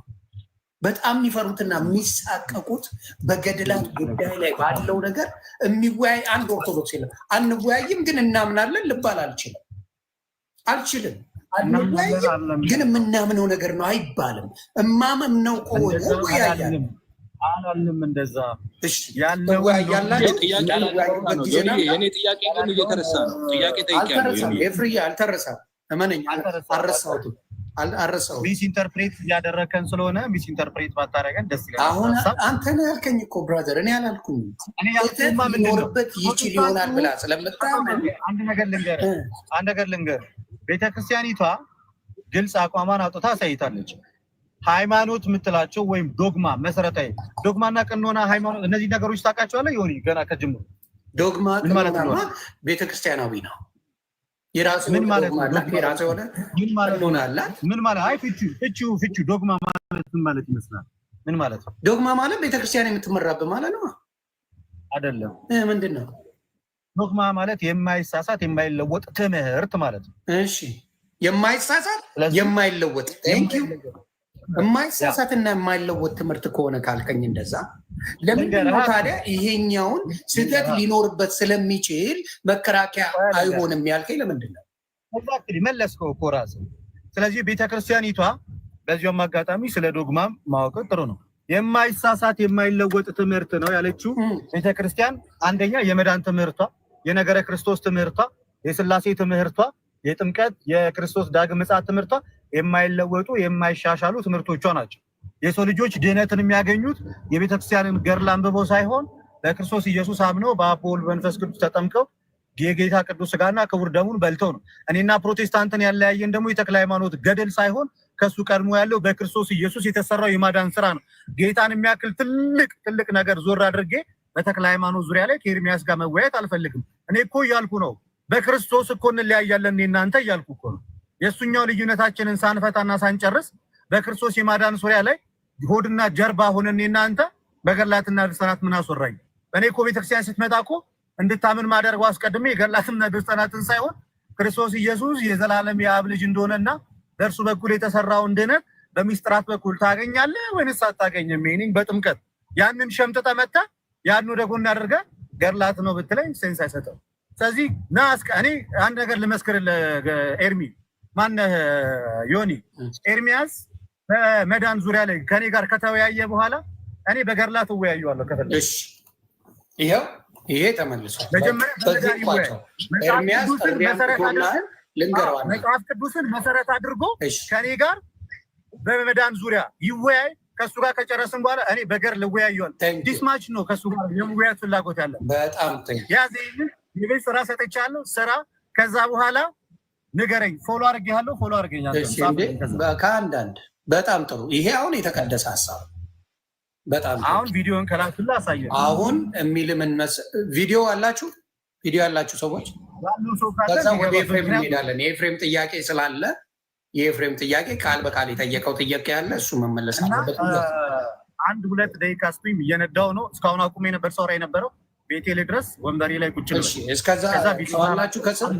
በጣም የሚፈሩትና የሚሳቀቁት በገድላት ጉዳይ ላይ ባለው ነገር የሚወያይ አንድ ኦርቶዶክስ የለም። አንወያይም ግን እናምናለን ልባል አልችልም። አንወያይም ግን የምናምነው ነገር ነው አይባልም። እማምነው ከሆነ ወያያል አላልንም። እንደዛ ያለው የኔ ጥያቄ ግን እየተረሳ ነው። ጥያቄ ጠይቄያለሁ። ኤፍሬም አልተረሳም። እመነኝ አልረሳሁትም። ሚስ ኢንተርፕሬት እያደረከን ስለሆነ ሚስ ኢንተርፕሬት ባታረገን ደስ ይላል። አሁን አንተ ነህ ያልከኝ እኮ ብራዘር፣ እኔ አላልኩም። ሊኖርበት ይችል ይሆናል ብላ ስለምታምን አንድ ነገር ልንገርህ። ቤተክርስቲያኒቷ ግልጽ አቋሟን አውጥታ አሳይታለች። ሃይማኖት የምትላቸው ወይም ዶግማ፣ መሰረታዊ ዶግማና ቀኖና ሃይማኖት፣ እነዚህ ነገሮች ታውቃቸዋለህ? ይሆን ገና ከጅምሩ ዶግማ ቤተክርስቲያናዊ ነው። የራሱ ምን ማለት ነው? የራሱ የሆነ ምን ማለት አይ ፍቺ ዶግማ ማለት ምን ማለት ይመስላል? ምን ማለት ነው? ዶግማ ማለት ቤተክርስቲያን የምትመራበት ማለት ነው አይደለም? ምንድን ነው ዶግማ ማለት? የማይሳሳት የማይለወጥ ትምህርት ማለት ነው። እሺ፣ የማይሳሳት የማይለወጥ ቴንኪው። የማይሳሳትና የማይለወጥ ትምህርት ከሆነ ካልከኝ እንደዛ ለምንድን ነው ታዲያ ይሄኛውን ስህተት ሊኖርበት ስለሚችል መከራከያ አይሆንም ያልከኝ? ለምንድን ነው መለስከው እኮ ራስህ። ስለዚህ ቤተክርስቲያኒቷ በዚያም አጋጣሚ ስለ ዶግማ ማወቅ ጥሩ ነው። የማይሳሳት የማይለወጥ ትምህርት ነው ያለችው ቤተክርስቲያን አንደኛ የመዳን ትምህርቷ፣ የነገረ ክርስቶስ ትምህርቷ፣ የስላሴ ትምህርቷ፣ የጥምቀት የክርስቶስ ዳግም ምጽአት ትምህርቷ የማይለወጡ የማይሻሻሉ ትምህርቶቿ ናቸው። የሰው ልጆች ድህነትን የሚያገኙት የቤተክርስቲያንን ገድል አንብበው ሳይሆን በክርስቶስ ኢየሱስ አምነው በአብ ወልድ መንፈስ ቅዱስ ተጠምቀው የጌታ ቅዱስ ሥጋና ክቡር ደሙን በልተው ነው። እኔና ፕሮቴስታንትን ያለያየን ደግሞ የተክለ ሃይማኖት ገደል ሳይሆን ከሱ ቀድሞ ያለው በክርስቶስ ኢየሱስ የተሰራው የማዳን ስራ ነው። ጌታን የሚያክል ትልቅ ነገር ዞር አድርጌ በተክለ ሃይማኖት ዙሪያ ላይ ከኤርሚያስ ጋር መወያየት አልፈልግም። እኔ እኮ እያልኩ ነው በክርስቶስ እኮ እንለያያለን እኔ እናንተ እያልኩ እኮ ነው። የእሱኛው ልዩነታችንን ሳንፈታና ሳንጨርስ በክርስቶስ የማዳን ዙሪያ ላይ ሆድና ጀርባ ሆነን እኔ እናንተ በገላትና ድርሳናት ምን አስወራኝ? እኔ እኮ ቤተክርስቲያን ስትመጣ እኮ እንድታምን ማደርገው አስቀድሜ የገላትና ድርሳናትን ሳይሆን ክርስቶስ ኢየሱስ የዘላለም የአብ ልጅ እንደሆነና በእርሱ በኩል የተሰራውን ድነት በሚስጥራት በኩል ታገኛለህ ወይንስ አታገኝም? ሚኒንግ በጥምቀት ያንን ሸምጥጠ መጣ ያን ወደ ጎን አድርገህ ገርላት ነው ብትለኝ ሴንስ አይሰጠው። ስለዚህ ና እኔ አንድ ነገር ልመስክርልህ ኤርሚ ማነህ ዮኒ ኤርሚያስ በመዳን ዙሪያ ላይ ከኔ ጋር ከተወያየ በኋላ እኔ በገርላት እወያየዋለሁ ከፈለክ። እሺ ይሄ ተመልሷል። መጀመሪያ ኤርሚያስ መጽሐፍ ቅዱስን መሰረት አድርጎ ከኔ ጋር በመዳን ዙሪያ ይወያይ። ከሱ ጋር ከጨረስን በኋላ እኔ በገር ልወያየዋል። ዲስማች ነው ከሱ ጋር የመወያየት ፍላጎት ያለ በጣም ያዘ። የቤት ስራ ሰጥቻለሁ ስራ። ከዛ በኋላ ንገረኝ። ፎሎ አድርጌሃለሁ። ፎሎ አድርገኛለሁ ከአንዳንድ በጣም ጥሩ። ይሄ አሁን የተቀደሰ ሀሳብ በጣም አሁን ቪዲዮን ከላክልህ አሳየህ። አሁን የሚል ምን ቪዲዮ አላችሁ? ቪዲዮ ያላችሁ ሰዎች ከዛ ወደ ኤፍሬም እንሄዳለን። የኤፍሬም ጥያቄ ስላለ የኤፍሬም ጥያቄ ቃል በቃል የጠየቀው ጥያቄ ያለ እሱ መመለስ አለበት። 1-2 ደቂቃ ስቱም እየነዳው ነው። እስካሁን አቁሜ ነበር ሰውራ የነበረው ቤቴ ላይ ድረስ ወንበሬ ላይ ቁጭ ብሎ። እስከዛ አላችሁ ከስር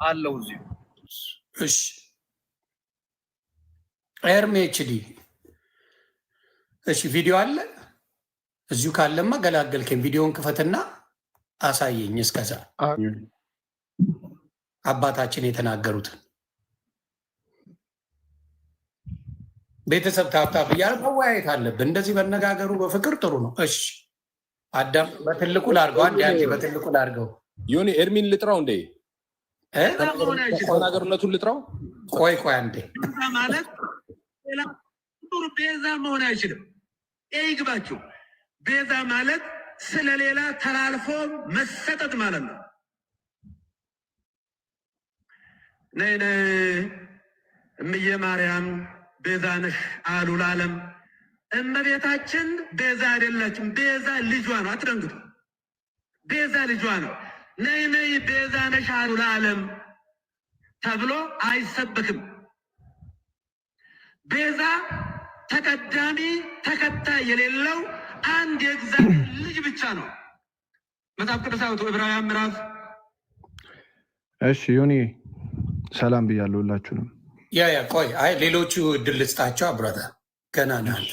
አለው እዚህ። እሺ ኤርሜ ኤችዲ እሺ ቪዲዮ አለ እዚሁ። ካለማ ገላገልከኝ። ቪዲዮን ክፈትና አሳየኝ። እስከዛ አባታችን የተናገሩትን ቤተሰብ ታብታብ እያለ መወያየት አለብን። እንደዚህ መነጋገሩ በፍቅር ጥሩ ነው። እሺ አዳም በትልቁ ላድርገው። አንድ በትልቁ ላድርገው። ዮኒ ኤርሚን ልጥራው እንዴ? ተናገሩነቱን ልጥራው። ቆይ አንዴ ማለት ቤዛ መሆን አይችልም። ይግባችሁ። ቤዛ ማለት ስለሌላ ተላልፎ መሰጠት ማለት ነው። ነይ እምዬ ማርያም ቤዛ ነሽ አሉ ለዓለም። እመቤታችን ቤዛ አይደላችም። ቤዛ ልጇ ነው። አትደንግጡ። ቤዛ ልጇ ነው። ነይ ቤዛ ነሽ አሉ ለዓለም ተብሎ አይሰበክም። ቤዛ ተቀዳሚ ተከታይ የሌለው አንድ የእግዚአብሔር ልጅ ብቻ ነው። መጽሐፍ ቅዱሳዊ ዕብራውያን ምዕራፍ። እሺ ዮኒ ሰላም ብያለሁ ሁላችሁንም። ቆይ ሌሎቹ እድል ልስጣቸው። አብረታ ገና ናንተ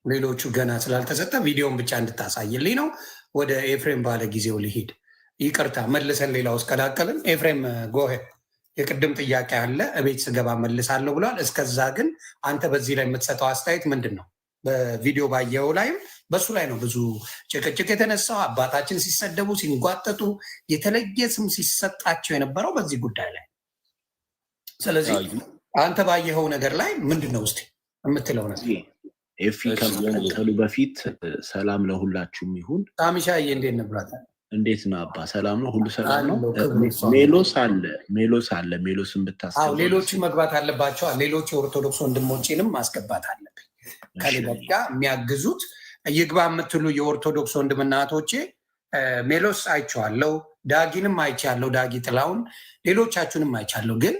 ሌሎቹ ገና ስላልተሰጠ ቪዲዮን ብቻ እንድታሳይልኝ ነው። ወደ ኤፍሬም ባለ ጊዜው ልሂድ። ይቅርታ መልሰን ሌላ ውስጥ ቀላቀልን። ኤፍሬም ጎሄ የቅድም ጥያቄ አለ እቤት ስገባ መልሳለሁ ብሏል። እስከዛ ግን አንተ በዚህ ላይ የምትሰጠው አስተያየት ምንድን ነው? በቪዲዮ ባየው ላይም በሱ ላይ ነው ብዙ ጭቅጭቅ የተነሳው። አባታችን ሲሰደቡ ሲንጓጠጡ፣ የተለየ ስም ሲሰጣቸው የነበረው በዚህ ጉዳይ ላይ። ስለዚህ አንተ ባየኸው ነገር ላይ ምንድን ነው እስኪ የምትለው ነገር? ኤፊ ከመቀጠሉ በፊት ሰላም ለሁላችሁም ይሁን። ታሚሻዬ እንዴት ነብራት? እንዴት ነው አባ? ሰላም ነው? ሁሉ ሰላም ነው? ሜሎስ አለ። ሜሎስን ብታስገባ ሌሎቹ መግባት አለባቸው። ሌሎቹ የኦርቶዶክስ ወንድሞቼንም ማስገባት አለብኝ። ከሌሎች ጋር የሚያግዙት ይግባ የምትሉ የኦርቶዶክስ ወንድምና እህቶቼ ሜሎስ አይቼዋለሁ፣ ዳጊንም አይቻለሁ፣ ዳጊ ጥላውን፣ ሌሎቻችሁንም አይቻለሁ። ግን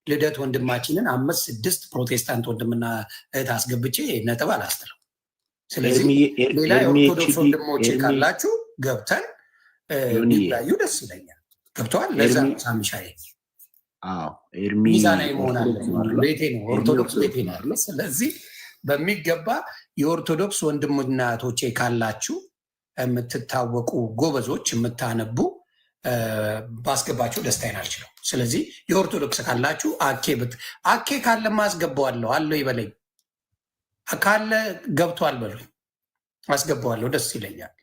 ልደት ወንድማችንን 5-6 ፕሮቴስታንት ወንድምና እህት አስገብቼ ነጥብ አላስጥለው። ስለዚህ ሌላ የኦርቶዶክስ ወንድሞቼ ካላችሁ ገብተን ሊላዩ ደስ ይለኛል። ገብተዋል። ለዛ ሳሚሻዬ ሚዛናዊ መሆን አለ። ቤቴ ነው፣ ኦርቶዶክስ ቤቴ ነው። ስለዚህ በሚገባ የኦርቶዶክስ ወንድምና እህቶቼ ካላችሁ የምትታወቁ ጎበዞች የምታነቡ ባስገባችሁ ደስታዬን አልችለው። ስለዚህ የኦርቶዶክስ ካላችሁ አኬ ካለ ማስገባዋለሁ አለው ይበለኝ። ካለ ገብቷል በሉኝ፣ አስገባዋለሁ። ደስ ይለኛል።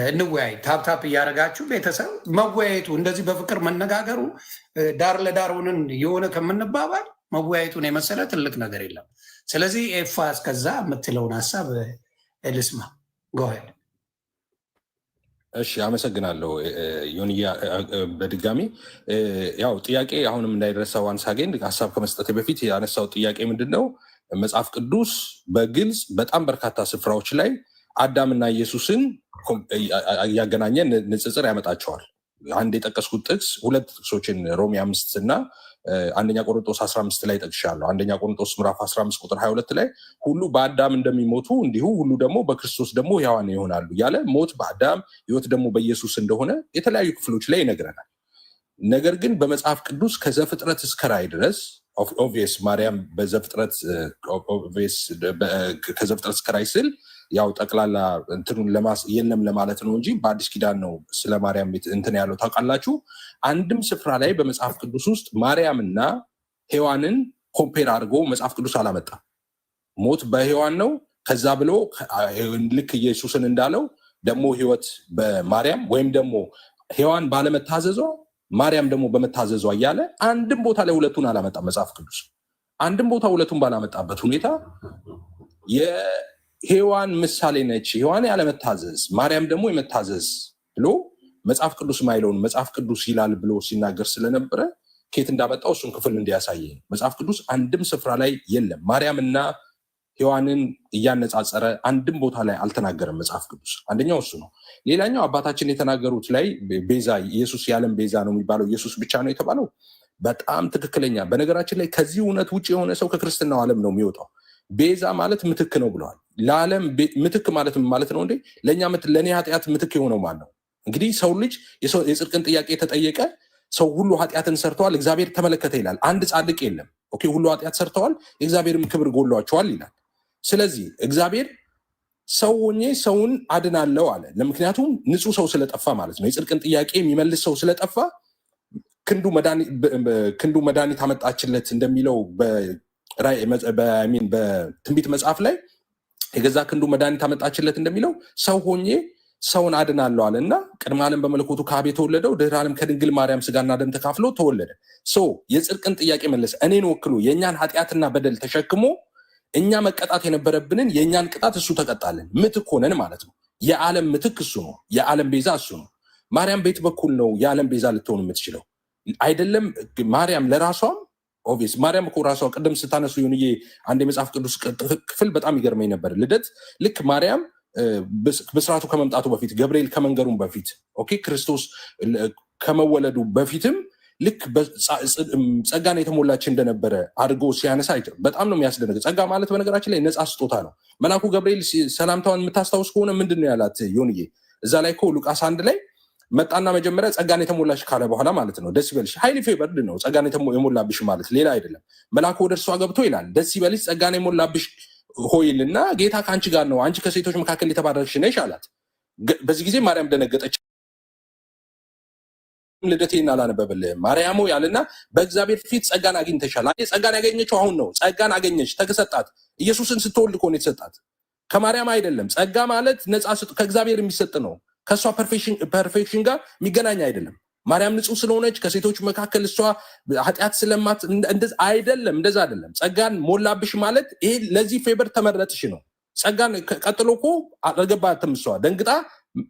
እንወያይ። ታፕታፕ እያደረጋችሁ ቤተሰብ መወያየቱ እንደዚህ በፍቅር መነጋገሩ ዳር ለዳር ሆነን የሆነ ከምንባባል መወያየቱን የመሰለ ትልቅ ነገር የለም። ስለዚህ ኤፋ እስከዛ የምትለውን ሀሳብ ልስማ። ጎሄድ። እሺ አመሰግናለሁ ዮኒያ። በድጋሚ ያው ጥያቄ አሁንም እንዳይረሳ ዋንስ አገን ሀሳብ ከመስጠት በፊት ያነሳው ጥያቄ ምንድነው? መጽሐፍ ቅዱስ በግልጽ በጣም በርካታ ስፍራዎች ላይ አዳምና ኢየሱስን እያገናኘ ንጽጽር ያመጣቸዋል። አንድ የጠቀስኩት ጥቅስ ሁለት ጥቅሶችን ሮሜ 5 እና አንደኛ ቆሮንቶስ 15 ላይ ጠቅሻለሁ። አንደኛ ቆሮንቶስ ምዕራፍ 15 ቁጥር 22 ላይ ሁሉ በአዳም እንደሚሞቱ እንዲሁ ሁሉ ደግሞ በክርስቶስ ደግሞ ሕያዋን ይሆናሉ እያለ ሞት በአዳም ሕይወት ደግሞ በኢየሱስ እንደሆነ የተለያዩ ክፍሎች ላይ ይነግረናል። ነገር ግን በመጽሐፍ ቅዱስ ከዘፍጥረት እስከ ራዕይ ድረስ ኦብቪየስ ማርያም በዘፍጥረት ከዘፍጥረት እስከ ራዕይ ስል ያው ጠቅላላ እንትኑን የለም ለማለት ነው እንጂ በአዲስ ኪዳን ነው ስለ ማርያም እንትን ያለው ታውቃላችሁ። አንድም ስፍራ ላይ በመጽሐፍ ቅዱስ ውስጥ ማርያምና ሔዋንን ኮምፔር አድርጎ መጽሐፍ ቅዱስ አላመጣም። ሞት በሔዋን ነው ከዛ ብሎ ልክ ኢየሱስን እንዳለው ደግሞ ሕይወት በማርያም ወይም ደግሞ ሔዋን ባለመታዘዟ ማርያም ደግሞ በመታዘዟ እያለ አንድም ቦታ ላይ ሁለቱን አላመጣም መጽሐፍ ቅዱስ። አንድም ቦታ ሁለቱን ባላመጣበት ሁኔታ ሔዋን ምሳሌ ነች፣ ሔዋን ያለመታዘዝ ማርያም ደግሞ የመታዘዝ ብሎ መጽሐፍ ቅዱስ ማይለውን መጽሐፍ ቅዱስ ይላል ብሎ ሲናገር ስለነበረ ከየት እንዳመጣው እሱን ክፍል እንዲያሳየ መጽሐፍ ቅዱስ አንድም ስፍራ ላይ የለም። ማርያምና ሔዋንን እያነጻጸረ አንድም ቦታ ላይ አልተናገረም መጽሐፍ ቅዱስ። አንደኛው እሱ ነው። ሌላኛው አባታችን የተናገሩት ላይ ቤዛ ኢየሱስ የዓለም ቤዛ ነው የሚባለው ኢየሱስ ብቻ ነው የተባለው በጣም ትክክለኛ። በነገራችን ላይ ከዚህ እውነት ውጭ የሆነ ሰው ከክርስትናው ዓለም ነው የሚወጣው። ቤዛ ማለት ምትክ ነው ብለዋል። ለዓለም ምትክ ማለት ማለት ነው እንዴ? ለእኔ ኃጢአት ምትክ የሆነው ማን ነው? እንግዲህ ሰው ልጅ የጽድቅን ጥያቄ የተጠየቀ ሰው ሁሉ ኃጢአትን ሰርተዋል እግዚአብሔር ተመለከተ ይላል። አንድ ጻድቅ የለም። ኦኬ ሁሉ ኃጢአት ሰርተዋል የእግዚአብሔርም ክብር ጎሏቸዋል ይላል። ስለዚህ እግዚአብሔር ሰው ሆኜ ሰውን አድናለው አለ። ለምክንያቱም ንጹህ ሰው ስለጠፋ ማለት ነው። የጽድቅን ጥያቄ የሚመልስ ሰው ስለጠፋ ክንዱ መድኃኒት አመጣችለት እንደሚለው በትንቢት መጽሐፍ ላይ የገዛ ክንዱ መድኃኒት አመጣችለት እንደሚለው ሰው ሆኜ ሰውን አድናለሁ አለ እና ቅድመ ዓለም በመለኮቱ ከአብ የተወለደው ድህረ ዓለም ከድንግል ማርያም ስጋና ደም ተካፍሎ ተወለደ። የጽድቅን ጥያቄ መለሰ። እኔን ወክሎ የእኛን ኃጢአትና በደል ተሸክሞ እኛ መቀጣት የነበረብንን የእኛን ቅጣት እሱ ተቀጣልን። ምትክ ሆነን ማለት ነው። የዓለም ምትክ እሱ ነው። የዓለም ቤዛ እሱ ነው። ማርያም ቤት በኩል ነው የዓለም ቤዛ ልትሆን የምትችለው አይደለም። ማርያም ለራሷም ኦብቪየስ ማርያም እኮ ራሷ ቅድም ስታነሱ ይሁንዬ አንድ የመጽሐፍ ቅዱስ ክፍል በጣም ይገርመኝ ነበር። ልደት ልክ ማርያም በስርዓቱ ከመምጣቱ በፊት ገብርኤል ከመንገሩም በፊት ኦኬ ክርስቶስ ከመወለዱ በፊትም ልክ ጸጋን የተሞላች እንደነበረ አድርጎ ሲያነሳ በጣም ነው የሚያስደንቅ። ጸጋ ማለት በነገራችን ላይ ነፃ ስጦታ ነው። መልአኩ ገብርኤል ሰላምታውን የምታስታውስ ከሆነ ምንድን ነው ያላት ይሁንዬ? እዛ ላይ እኮ ሉቃስ 1 ላይ መጣና መጀመሪያ ጸጋን የተሞላሽ ካለ በኋላ ማለት ነው ደስ ይበልሽ ሃይሊ ፌቨርድ ነው ጸጋን የሞላብሽ ማለት ሌላ አይደለም። መልአኩ ወደ እርሷ ገብቶ ይላል ደስ ይበልሽ ጸጋን የሞላብሽ ሆይልና ጌታ ከአንቺ ጋር ነው፣ አንቺ ከሴቶች መካከል የተባረክሽ ነሽ አላት። በዚህ ጊዜ ማርያም ደነገጠች። ልደቴን አላነበበልህም ማርያም ያልና በእግዚአብሔር ፊት ጸጋን አግኝተሻል። ጸጋን ያገኘችው አሁን ነው። ጸጋን አገኘች ተሰጣት። ኢየሱስን ስትወልድ እኮ ነው የተሰጣት፣ ከማርያም አይደለም። ጸጋ ማለት ነፃ ከእግዚአብሔር የሚሰጥ ነው። ከእሷ ፐርፌክሽን ጋር የሚገናኝ አይደለም። ማርያም ንጹህ ስለሆነች ከሴቶች መካከል እሷ ኃጢአት ስለማት አይደለም፣ እንደዛ አይደለም። ጸጋን ሞላብሽ ማለት ይሄ ለዚህ ፌቨር ተመረጥሽ ነው። ጸጋን ቀጥሎ እኮ አልገባትም። እሷ ደንግጣ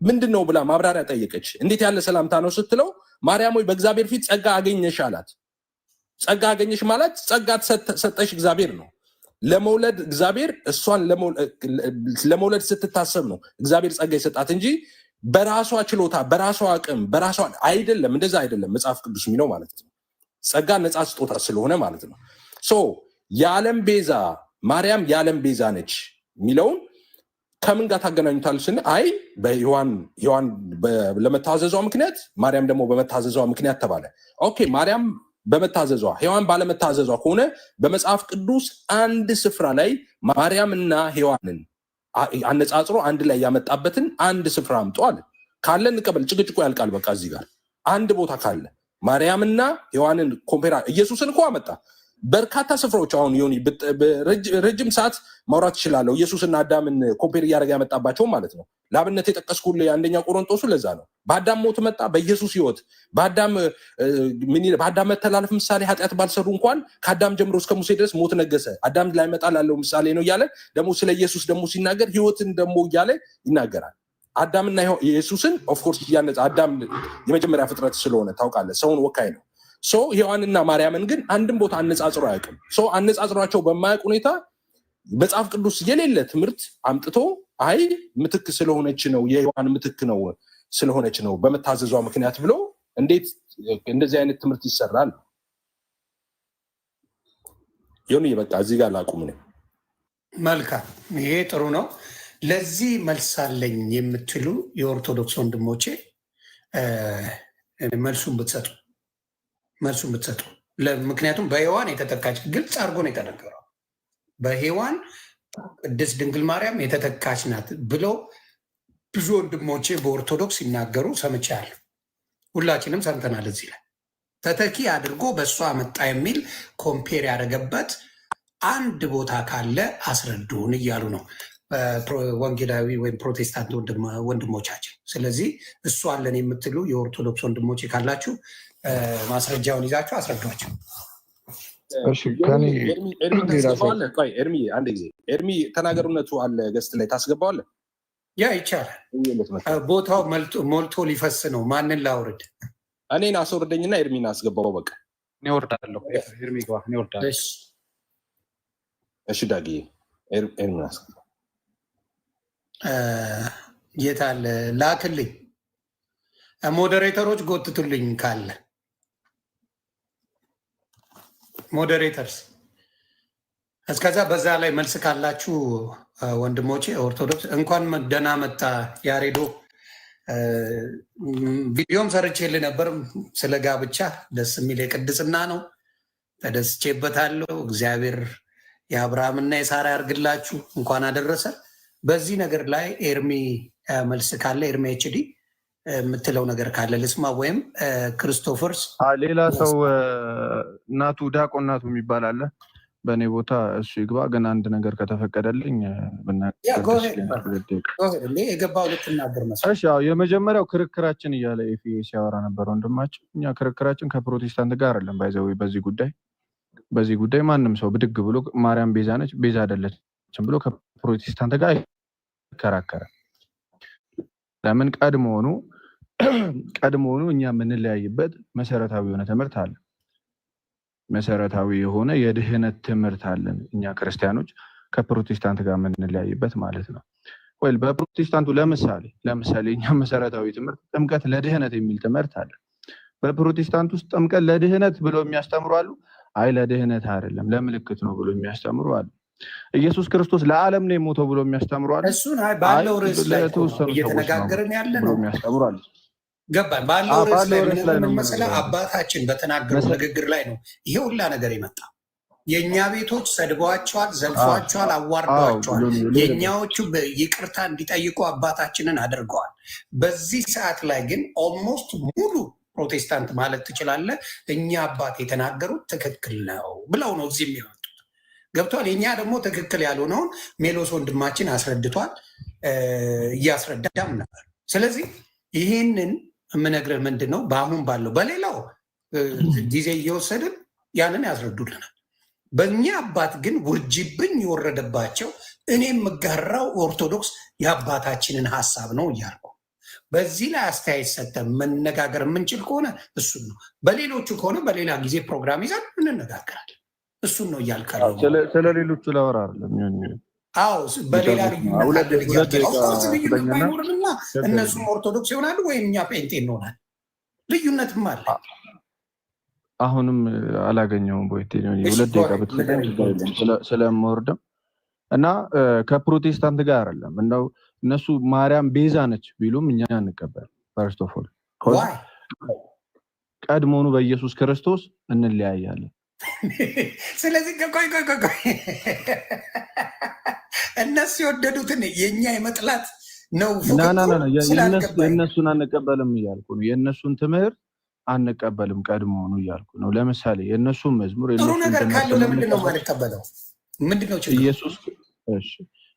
ምንድን ነው ብላ ማብራሪያ ጠየቀች። እንዴት ያለ ሰላምታ ነው ስትለው ማርያም ሆይ በእግዚአብሔር ፊት ጸጋ አገኘሽ አላት። ጸጋ አገኘሽ ማለት ጸጋ ሰጠሽ እግዚአብሔር ነው። ለመውለድ እግዚአብሔር እሷን ለመውለድ ስትታሰብ ነው እግዚአብሔር ጸጋ የሰጣት እንጂ በራሷ ችሎታ በራሷ አቅም በራሷ አይደለም። እንደዛ አይደለም መጽሐፍ ቅዱስ የሚለው ማለት ነው። ጸጋ ነፃ ስጦታ ስለሆነ ማለት ነው። የዓለም ቤዛ ማርያም የዓለም ቤዛ ነች የሚለውን ከምን ጋር ታገናኙታል ስን አይ በሔዋን ለመታዘዟ ምክንያት ማርያም ደግሞ በመታዘዟ ምክንያት ተባለ። ኦኬ ማርያም በመታዘዟ ሔዋን ባለመታዘዟ ከሆነ በመጽሐፍ ቅዱስ አንድ ስፍራ ላይ ማርያምና ሔዋንን አነጻጽሮ አንድ ላይ ያመጣበትን አንድ ስፍራ አምጡ አለ። ካለ እንቀበል፣ ጭቅጭቁ ያልቃል። በቃ እዚህ ጋር አንድ ቦታ ካለ ማርያምና ሔዋንን ኮምፔራ ኢየሱስን እኮ አመጣ። በርካታ ስፍራዎች አሁን ዮኒ ረጅም ሰዓት ማውራት ይችላለሁ። ኢየሱስና አዳምን ኮምፔር እያደረገ ያመጣባቸው ማለት ነው። ለአብነት የጠቀስኩልህ የአንደኛ ቆሮንቶሱ ለዛ ነው። በአዳም ሞት መጣ፣ በኢየሱስ ህይወት በአዳም መተላለፍ ምሳሌ ኃጢአት ባልሰሩ እንኳን ከአዳም ጀምሮ እስከ ሙሴ ድረስ ሞት ነገሰ፣ አዳም ላይ መጣ ላለው ምሳሌ ነው እያለ ደግሞ ስለ ኢየሱስ ደግሞ ሲናገር ህይወትን ደግሞ እያለ ይናገራል። አዳምና ኢየሱስን ኦፍኮርስ እያነጻ አዳም የመጀመሪያ ፍጥረት ስለሆነ ታውቃለህ፣ ሰውን ወካይ ነው። ሔዋንና ማርያምን ግን አንድም ቦታ አነጻጽሮ አያውቅም። አነጻጽሯቸው በማያውቅ ሁኔታ መጽሐፍ ቅዱስ የሌለ ትምህርት አምጥቶ አይ ምትክ ስለሆነች ነው የሔዋን ምትክ ነው ስለሆነች ነው በመታዘዟ ምክንያት ብሎ እንዴት እንደዚህ አይነት ትምህርት ይሰራል? ዮኒ በቃ እዚህ ጋር ላቁም ነው። መልካም፣ ይሄ ጥሩ ነው። ለዚህ መልስ አለኝ የምትሉ የኦርቶዶክስ ወንድሞቼ መልሱን ብትሰጡ ምክንያቱም በሔዋን የተተካች ግልጽ አድርጎ ነው የተነገረው። በሔዋን ቅድስት ድንግል ማርያም የተተካች ናት ብሎ ብዙ ወንድሞቼ በኦርቶዶክስ ሲናገሩ ሰምቻለሁ። ሁላችንም ሰምተናል። እዚህ ላይ ተተኪ አድርጎ በእሷ መጣ የሚል ኮምፔር ያደረገበት አንድ ቦታ ካለ አስረዱን እያሉ ነው ወንጌላዊ ወይም ፕሮቴስታንት ወንድሞቻችን። ስለዚህ እሱ አለን የምትሉ የኦርቶዶክስ ወንድሞቼ ካላችሁ ማስረጃውን ይዛችሁ አስረዷቸው። ኤርሚ ተናገሩነቱ አለ ገስት ላይ ታስገባዋለህ? ያ ይቻላል። ቦታው ሞልቶ ሊፈስ ነው። ማንን ላውርድ? እኔን አስወርደኝና ኤርሚን አስገባው። በቃ እኔ ወርዳለሁ። ኤርሚ ግባ፣ እኔ ወርዳለሁ። እሺ ዳግዬ ኤርሚን አስገባው። የት አለ? ላክልኝ። ሞዴሬተሮች ጎትቱልኝ ካለ ሞዴሬተርስ። እስከዛ በዛ ላይ መልስ ካላችሁ ወንድሞቼ ኦርቶዶክስ እንኳን ደህና መጣ ያሬዶ። ቪዲዮም ሰርቼልህ ነበር ስለ ጋብቻ። ደስ የሚል የቅድስና ነው። ተደስቼበታለሁ። እግዚአብሔር የአብርሃምና የሳራ ያርግላችሁ። እንኳን አደረሰ። በዚህ ነገር ላይ ኤርሚ መልስ ካለ ኤርሚ ኤችዲ የምትለው ነገር ካለ ልስማ። ወይም ክርስቶፈርስ ሌላ ሰው እናቱ ዳቆ እናቱ የሚባል አለ በእኔ ቦታ፣ እሱ ይግባ። ግን አንድ ነገር ከተፈቀደልኝ የገባው ልትናገር መሰለኝ። የመጀመሪያው ክርክራችን እያለ ኤፌ ሲያወራ ነበር ወንድማችን። እኛ ክርክራችን ከፕሮቴስታንት ጋር አይደለም። ባይዘው በዚህ ጉዳይ ማንም ሰው ብድግ ብሎ ማርያም ቤዛ ነች ቤዛ አይደለችም ብሎ ከፕሮቴስታንት ጋር ይከራከራል። ለምን? ቀድሞውኑ እኛ የምንለያይበት መሰረታዊ የሆነ ትምህርት አለ። መሰረታዊ የሆነ የድህነት ትምህርት አለን እኛ ክርስቲያኖች ከፕሮቴስታንት ጋር የምንለያይበት ማለት ነው። ወይ በፕሮቴስታንቱ ለምሳሌ እኛ መሰረታዊ ትምህርት ጥምቀት ለድህነት የሚል ትምህርት አለ። በፕሮቴስታንት ውስጥ ጥምቀት ለድህነት ብሎ የሚያስተምሩ አሉ። አይ ለድህነት አይደለም ለምልክት ነው ብሎ የሚያስተምሩ አሉ። ኢየሱስ ክርስቶስ ለዓለም ነው የሞተው ብሎ የሚያስተምሩ አሉ። እሱን ባለው ርዕስ ላይ እየተነጋገርን ያለ ነው የሚያስተምሩ አሉ። ገባን። ባለው ርዕስ ላይ ምን መሰለህ አባታችን በተናገሩ ንግግር ላይ ነው ይሄ ሁላ ነገር የመጣው። የእኛ ቤቶች ሰድበዋቸዋል፣ ዘልፏቸዋል፣ አዋርደዋቸዋል። የእኛዎቹ ይቅርታ እንዲጠይቁ አባታችንን አድርገዋል። በዚህ ሰዓት ላይ ግን ኦልሞስት ሙሉ ፕሮቴስታንት ማለት ትችላለህ እኛ አባት የተናገሩት ትክክል ነው ብለው ነው እዚህ የሚመጡት። ገብቷል። የኛ ደግሞ ትክክል ያልሆነውን ሜሎስ ወንድማችን አስረድቷል፣ እያስረዳም ነበር። ስለዚህ ይህንን የምነግርህ ምንድን ነው በአሁን ባለው በሌላው ጊዜ እየወሰድን ያንን ያስረዱልናል። በእኛ አባት ግን ውርጅብኝ የወረደባቸው እኔ የምጋራው ኦርቶዶክስ የአባታችንን ሀሳብ ነው እያልኩ በዚህ ላይ አስተያየት ሰጠን መነጋገር የምንችል ከሆነ እሱን ነው። በሌሎቹ ከሆነ በሌላ ጊዜ ፕሮግራም ይዛል እንነጋገራለን። እሱን ነው እያልካለ ስለሌሎቹ ላወራ አይደለም። በሌላ ልዩነት ባይኖርምና እነሱም ኦርቶዶክስ ይሆናሉ ወይም እኛ ጴንጤ እንሆናል። ልዩነትም አለ። አሁንም አላገኘውም። ቦይቴ 2 ደቂቃ ብትሰጠኝ ስለምወርድም እና ከፕሮቴስታንት ጋር አይደለም። እንደው እነሱ ማርያም ቤዛ ነች ቢሉም እኛ አንቀበል። ፈርስት ኦፍ ኦል ቀድሞውኑ በኢየሱስ ክርስቶስ እንለያያለን። ስለዚህ ቆይ እነሱ የወደዱትን የእኛ የመጥላት ነው። የእነሱን አንቀበልም እያልኩ ነው። የእነሱን ትምህርት አንቀበልም ቀድሞውኑ እያልኩ ነው። ለምሳሌ የእነሱም መዝሙር ጥሩ ነገር ካለው ለምንድን ነው የማልቀበለው? ምንድነው ችግሩ?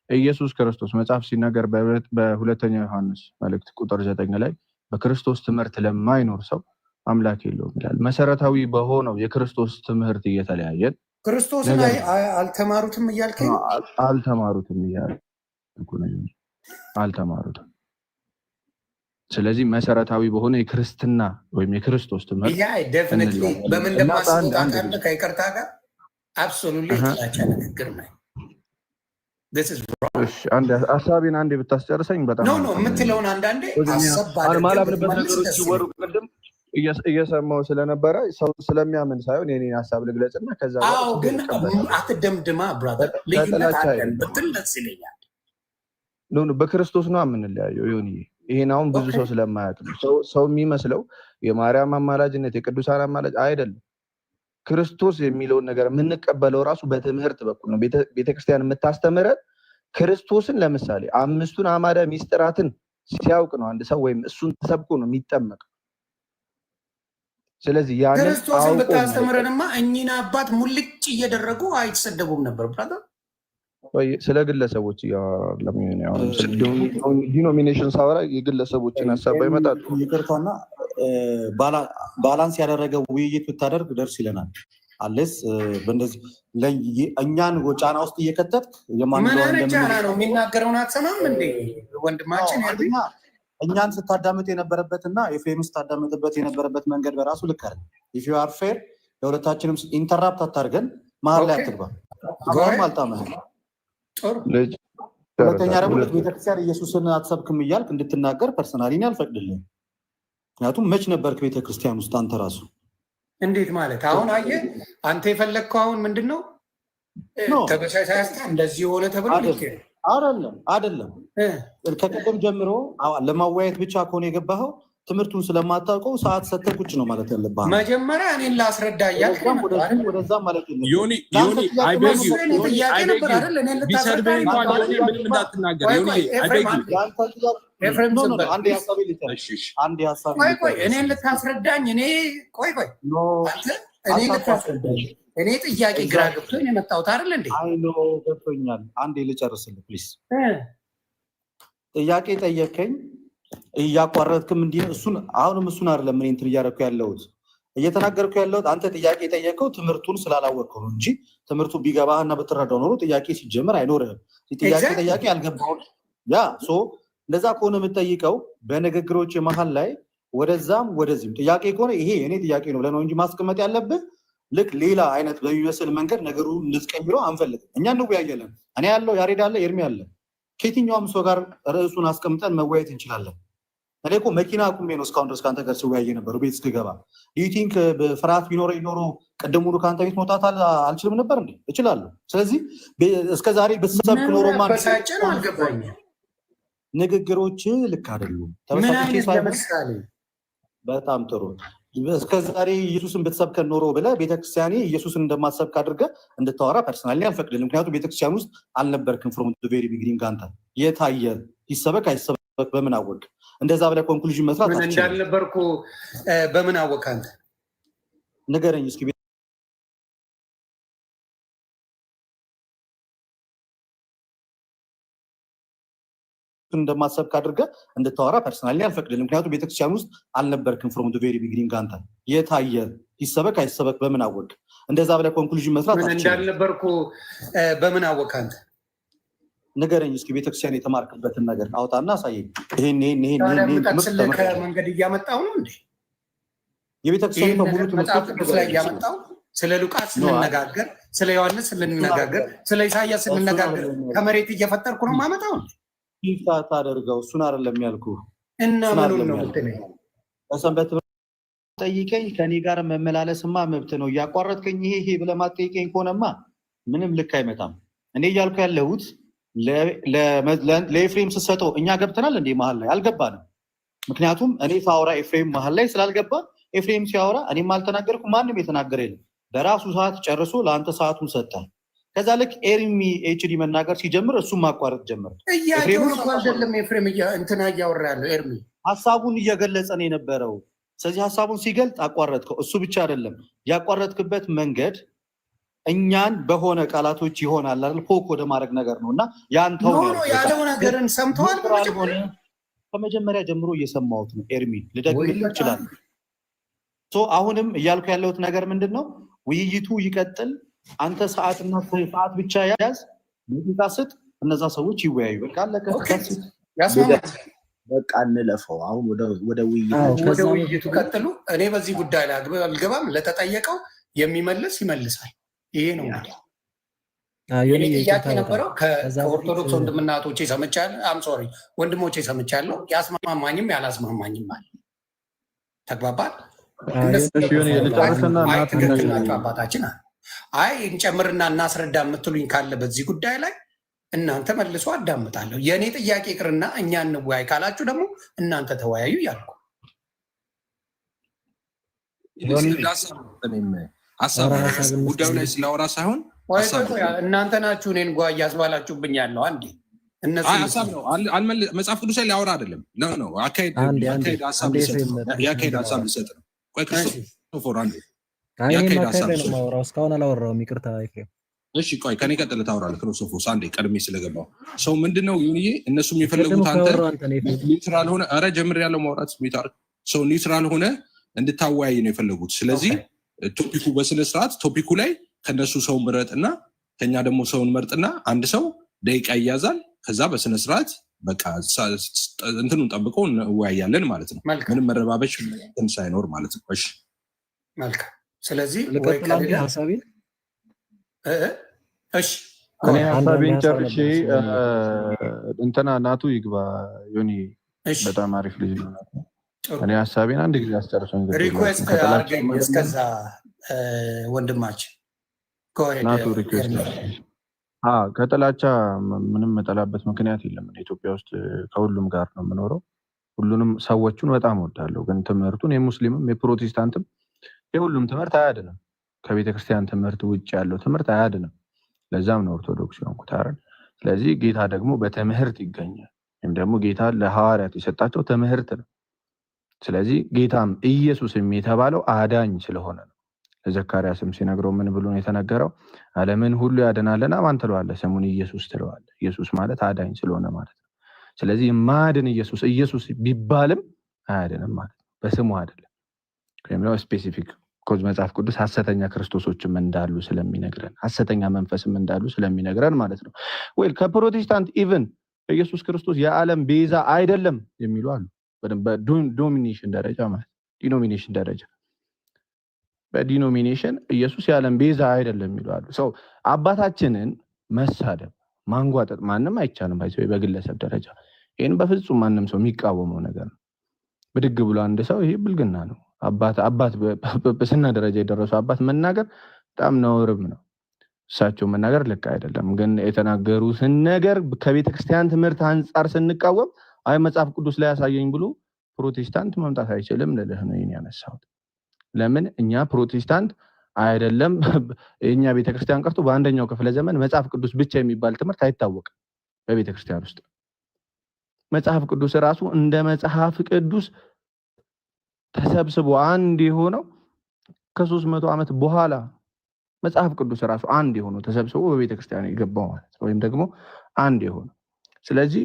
ኢየሱስ ክርስቶስ መጽሐፍ ሲናገር በሁለተኛ ዮሐንስ መልእክት ቁጥር 9 ላይ በክርስቶስ ትምህርት ለማይኖር ሰው አምላክ የለውም ይላል። መሰረታዊ በሆነው የክርስቶስ ትምህርት እየተለያየን ክርስቶስን አልተማሩትም እያልከኝ? አልተማሩትም እያልኩ ነው። አልተማሩትም። ስለዚህ መሰረታዊ በሆነ የክርስትና ወይም የክርስቶስ ትምህርት ዴፊኒትሊ በምን እንደማስወጣ ከይቅርታ ጋር አብሶሉትሊ ጥላቻ ንግግር ነው። ሀሳቤን አንዴ ብታስጨርሰኝ በጣም ነው የምትለውን አንዳንዴ ማላምንበት ነገሮች ሲወሩ ቅድም እየሰማው ስለነበረ ሰው ስለሚያምን ሳይሆን የኔን ሀሳብ ልግለጽና ከዛ ግን አትደምድማ ብራዘር። ልዩነት አለን ብትል ደስ ይለኛል። በክርስቶስ ነው የምንለያየው። ይሄን አሁን ብዙ ሰው ስለማያውቅ ሰው የሚመስለው የማርያም አማላጅነት የቅዱሳን አማላጅ አይደለም። ክርስቶስ የሚለውን ነገር የምንቀበለው ራሱ በትምህርት በኩል ነው። ቤተክርስቲያን የምታስተምረን ክርስቶስን ለምሳሌ 5ቱን አዕማደ ምስጢራትን ሲያውቅ ነው አንድ ሰው ወይም እሱን ተሰብኮ ነው የሚጠመቀው። ስለዚህ ያንን ክርስቶስን ብታስተምረንማ እኚህን አባት ሙልጭ እየደረጉ አይተሰደቡም ነበር ብራዘር። ስለ ግለሰቦች ዲኖሚኔሽን ሳወራ የግለሰቦችን ሀሳብ ይመጣል። ይቅርታና ባላንስ ያደረገ ውይይት ብታደርግ ደርስ ይለናል። አለስ በእንደዚህ እኛን ጫና ውስጥ እየከተትክ ምን አይነት ጫና ነው የሚናገረውን አትሰማም እንዴ ወንድማችን? እኛን ስታዳምጥ የነበረበትና ኤፍሬም ስታዳምጥበት የነበረበት መንገድ በራሱ ልክ አይደለም። ኢፍ ዩ አር ፌር ለሁለታችንም ኢንተራፕት አታርገን፣ መሀል ላይ አትግባ። አሁን አልጣመህም። ሁለተኛ ደግሞ ቤተክርስቲያን ኢየሱስን አትሰብክም እያልክ እንድትናገር ፐርሰናሊ አልፈቅድልህም። ምክንያቱም መች ነበርክ ቤተክርስቲያን ውስጥ አንተ ራሱ? እንዴት ማለት አሁን አየህ፣ አንተ የፈለግከው አሁን ምንድን ነው ተበሳሳያስታ እንደዚህ የሆነ ተብሎ አይደለም። ከቀደም ጀምሮ ለማወያየት ብቻ ከሆነ የገባኸው ትምህርቱን ስለማታውቀው ሰዓት ሰተህ ቁጭ ነው ማለት ያለብህ። መጀመሪያ እኔን ላስረዳ እያልክ ወደዛ ማለት ነው። እኔን ልታስረዳኝ እኔ ጥያቄ ግራ ገብቶኝ የመጣሁት አይደል እንዴ? ገብቶኛል። አንዴ ልጨርስልህ ፕሊዝ። ጥያቄ ጠየከኝ እያቋረጥክም እንዲህ አሁንም እሱን አይደለም እኔ እንትን እያደረኩ ያለሁት እየተናገርኩ ያለሁት አንተ ጥያቄ የጠየቀው ትምህርቱን ስላላወቅከው ነው እንጂ ትምህርቱ ቢገባህና ብትረዳው ኖሮ ጥያቄ ሲጀምር አይኖርህም። ጥያቄ አልገባሁም። እንደዛ ከሆነ የምትጠይቀው በንግግሮች መሀል ላይ ወደዛም ወደዚህም ጥያቄ ከሆነ ይሄ እኔ ጥያቄ ነው ብለህ ነው እንጂ ማስቀመጥ ያለብህ ልክ ሌላ አይነት በሚመስል መንገድ ነገሩ እንድትቀይረው አንፈልግም። እኛ እንወያያለን። እኔ ያለው ያሬድ አለ፣ ኤርሚ አለ። ከየትኛውም ሰው ጋር ርዕሱን አስቀምጠን መወያየት እንችላለን። እኔ እኮ መኪና አቁሜ ነው እስካሁን ድረስ ከአንተ ጋር ሲወያየ ነበሩ። ቤት ስትገባ ዩቲንክ ፍርሃት ቢኖረኝ ኖሮ ቅድም ሙሉ ከአንተ ቤት መውጣት አልችልም ነበር እንዴ? እችላለሁ። ስለዚህ እስከዛሬ ብትሰብክ ኖሮማ ንግግሮች ልክ አይደሉም። በጣም ጥሩ። እስከዛሬ ኢየሱስን ብትሰብከን ኖሮ ብለህ ቤተክርስቲያኔ ኢየሱስን እንደማትሰብክ አድርገህ እንድታወራ ፐርሰናሊ አልፈቅድልም። ምክንያቱም ቤተክርስቲያን ውስጥ አልነበርክም። ፍሮም ቬሪ ቢግኒንግ አንተ የታየ ይሰበክ አይሰበክ በምን አወቅ? እንደዛ ብለህ ኮንክሉዥን መስራት እንዳልነበርኩ በምን አወቅ? አንተ ንገረኝ እስኪ። እንደማትሰብክ አድርገህ እንድታወራ ፐርሰናሊ አልፈቅድልም። ምክንያቱም ቤተክርስቲያን ውስጥ አልነበርክም። ፍሮም ቬሪ ቢግኒንግ አንተ የታየ ይሰበክ አይሰበክ በምን አወቅ? እንደዛ ብለህ ኮንክሉዥን መስራት እንዳልነበርኩ በምን አወቅ? አንተ ንገረኝ እስኪ። ቤተክርስቲያን የተማርክበትን ነገር አውጣና አሳየኝ። ይሄን መንገድ እያመጣው ነው እንዴ? የቤተክርስቲያን በሙሉ መጽሐፍ ቅዱስ ላይ እያመጣው ስለ ሉቃስ ስንነጋገር፣ ስለ ዮሐንስ ስንነጋገር፣ ስለ ኢሳያስ ስንነጋገር ከመሬት እየፈጠርኩ ነው ማመጣው ነው ታደርገው። እሱን አይደለም ያልኩህ። እና ምኑን ነው የምትለኝ? በሰንበት ጠይቀኝ። ከኔ ጋር መመላለስማ መብት ነው። እያቋረጥከኝ ይሄ ብለህ ማትጠይቀኝ ከሆነማ ምንም ልክ አይመጣም። እኔ እያልኩ ያለሁት ለኤፍሬም ስትሰጠው እኛ ገብተናል እንዴ? መሀል ላይ አልገባንም። ምክንያቱም እኔ ሳወራ ኤፍሬም መሀል ላይ ስላልገባ ኤፍሬም ሲያወራ እኔም አልተናገርኩ፣ ማንም የተናገረ የለም። በራሱ ሰዓት ጨርሶ ለአንተ ሰዓቱን ሰጠ። ከዛ ልክ ኤርሚ ኤችዲ መናገር ሲጀምር እሱም ማቋረጥ ጀመር። አይደለም ኤፍሬም እንትና እያወራ ያለው ኤርሚ ሀሳቡን እየገለጸ ነው የነበረው። ስለዚህ ሐሳቡን ሲገልጥ አቋረጥከው። እሱ ብቻ አይደለም ያቋረጥክበት መንገድ እኛን በሆነ ቃላቶች ይሆናል አይደል ፖክ ወደ ማድረግ ነገር ነውና ያንተው ነው ያለው ነገርን ሰምተዋል። ከመጀመሪያ ጀምሮ እየሰማሁት ነው። ኤርሚ ልደግምልህ ይችላል። አሁንም እያልኩ ያለሁት ነገር ምንድነው? ውይይቱ ይቀጥል። አንተ ሰዓትና ሰዓት ብቻ ያዝ፣ ሙዚቃ ስጥ፣ እነዛ ሰዎች ይወያዩ። በቃ አለቀ። በቃ እንለፈው። አሁን ወደ ውይይቱ ቀጥሉ። እኔ በዚህ ጉዳይ ላይ አልገባም። ለተጠየቀው የሚመልስ ይመልሳል። ይሄ ነው ጥያቄ ነበረው። ከኦርቶዶክስ ወንድምናቶቼ ሰምቻለሁ። ሶሪ ወንድሞቼ ሰምቻለሁ። ያስማማኝም ያላስማማኝም አለ። ተግባባል። አባታችን አይ እንጨምርና እናስረዳ የምትሉኝ ካለ በዚህ ጉዳይ ላይ እናንተ መልሶ አዳምጣለሁ። የእኔ ጥያቄ ቅርና እኛ እንወያይ ካላችሁ ደግሞ እናንተ ተወያዩ ያልኩ ጉዳዩ ላይ ስላወራ ሳይሆን እናንተ ናችሁ እኔን ጓ እያስባላችሁብኝ ያለው። አንዴ መጽሐፍ ቅዱስ ላይ ሊያወራ አይደለም ነው አካሄድ ሀሳብ ሊሰጥ ነው። ክርስቶፎር አንዴ እስካሁን አላወራሁም። ይቅርታ። እሺ ቆይ ከኔ ቀጥል ታወራለህ። ክርስቶፎስ አንዴ ቀድሜ ስለገባው ሰው ምንድነው ይሁንዬ እነሱም የፈለጉት አንተ ኒውትራል ሆነ ኧረ ጀምሬያለሁ ማውራት ሚታር ሰው ኒውትራል ሆነ እንድታወያይ ነው የፈለጉት። ስለዚህ ቶፒኩ በስነ ስርዓት ቶፒኩ ላይ ከነሱ ሰው ምረጥና ከኛ ደግሞ ሰውን መርጥና አንድ ሰው ደቂቃ ይያዛል። ከዛ በስነ ስርዓት በቃ እንትኑን ጠብቀው እንወያያለን ማለት ነው። ምንም መረባበሽ ሳይኖር ማለት ነው። እሺ መልካም። ስለዚህ ሀሳቤን እኔ ሀሳቤን ጨርሼ እንትና ናቱ ይግባ። ዮኒ በጣም አሪፍ ልጅ ነው። እኔ ሀሳቤን አንድ ጊዜ አስጨርሶኝ ሪኩዌስት አድርገኝ። እስከዛ ወንድማችን ናቱ ሪኩዌስት ከጥላቻ ምንም መጠላበት ምክንያት የለም። ኢትዮጵያ ውስጥ ከሁሉም ጋር ነው የምኖረው። ሁሉንም ሰዎቹን በጣም ወዳለሁ። ግን ትምህርቱን የሙስሊምም የፕሮቴስታንትም የሁሉም ትምህርት አያድንም። ከቤተክርስቲያን ትምህርት ውጭ ያለው ትምህርት አያድንም። ለዛም ነው ኦርቶዶክስ የሆንኩት አይደል? ስለዚህ ጌታ ደግሞ በትምህርት ይገኛል። ወይም ደግሞ ጌታ ለሐዋርያት የሰጣቸው ትምህርት ነው። ስለዚህ ጌታም ኢየሱስም የተባለው አዳኝ ስለሆነ ነው። ለዘካርያስም ሲነግረው ምን ብሎ ነው የተነገረው? ዓለምን ሁሉ ያድናልና ማን ትለዋለህ? ስሙን ኢየሱስ ትለዋለህ። ኢየሱስ ማለት አዳኝ ስለሆነ ማለት ነው። ስለዚህ ማድን ኢየሱስ ቢባልም አያድንም ማለት ነው። በስሙ አይደለም። ወይም ነው ስፔሲፊክ ኮዝ መጽሐፍ ቅዱስ ሐሰተኛ ክርስቶሶችም እንዳሉ ስለሚነግረን ሐሰተኛ መንፈስም እንዳሉ ስለሚነግረን ማለት ነው። ወይ ከፕሮቴስታንት ኢቭን ኢየሱስ ክርስቶስ የዓለም ቤዛ አይደለም የሚሉ አሉ። በዶሚኔሽን ደረጃ ማለት ዲኖሚኔሽን ደረጃ በዲኖሚኔሽን ኢየሱስ የዓለም ቤዛ አይደለም የሚሉ አሉ። ሰው አባታችንን መሳደብ ማንጓጠጥ ማንም አይቻልም። በግለሰብ ደረጃ ይህን በፍጹም ማንም ሰው የሚቃወመው ነገር ነው። ብድግ ብሎ አንድ ሰው ይሄ ብልግና ነው። አባት በጵጵስና ደረጃ የደረሱ አባት መናገር በጣም ነውርም ነው። እሳቸው መናገር ልክ አይደለም። ግን የተናገሩትን ነገር ከቤተክርስቲያን ትምህርት አንጻር ስንቃወም አይ መጽሐፍ ቅዱስ ላይ ያሳየኝ ብሎ ፕሮቴስታንት መምጣት አይችልም ልልህ ነው ይሄን ያነሳሁት። ለምን እኛ ፕሮቴስታንት አይደለም የኛ ቤተክርስቲያን ቀርቶ በአንደኛው ክፍለ ዘመን መጽሐፍ ቅዱስ ብቻ የሚባል ትምህርት አይታወቅም በቤተክርስቲያን ውስጥ። መጽሐፍ ቅዱስ ራሱ እንደ መጽሐፍ ቅዱስ ተሰብስቦ አንድ የሆነው ከ300 ዓመት በኋላ መጽሐፍ ቅዱስ ራሱ አንድ የሆነው ተሰብስቦ በቤተክርስቲያን የገባው ማለት ነው። ወይም ደግሞ አንድ የሆነው ስለዚህ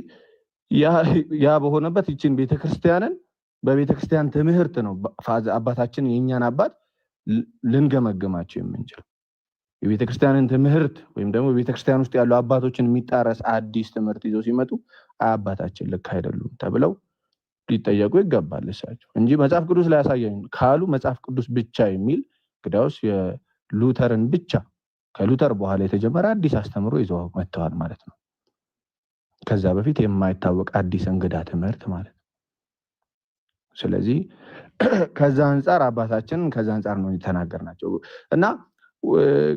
ያ በሆነበት ይችን ቤተክርስቲያንን በቤተክርስቲያን ትምህርት ነው አባታችን የኛን አባት ልንገመግማቸው የምንችል። የቤተክርስቲያንን ትምህርት ወይም ደግሞ ቤተክርስቲያን ውስጥ ያሉ አባቶችን የሚጣረስ አዲስ ትምህርት ይዘው ሲመጡ አባታችን ልክ አይደሉም ተብለው ሊጠየቁ ይገባል እሳቸው እንጂ መጽሐፍ ቅዱስ ላይ ያሳየኝ ካሉ መጽሐፍ ቅዱስ ብቻ የሚል ግዳውስ የሉተርን ብቻ ከሉተር በኋላ የተጀመረ አዲስ አስተምሮ ይዘው መጥተዋል ማለት ነው። ከዛ በፊት የማይታወቅ አዲስ እንግዳ ትምህርት ማለት ነው። ስለዚህ ከዛ አንፃር አባታችን ከዛ አንፃር ነው የተናገርናቸው እና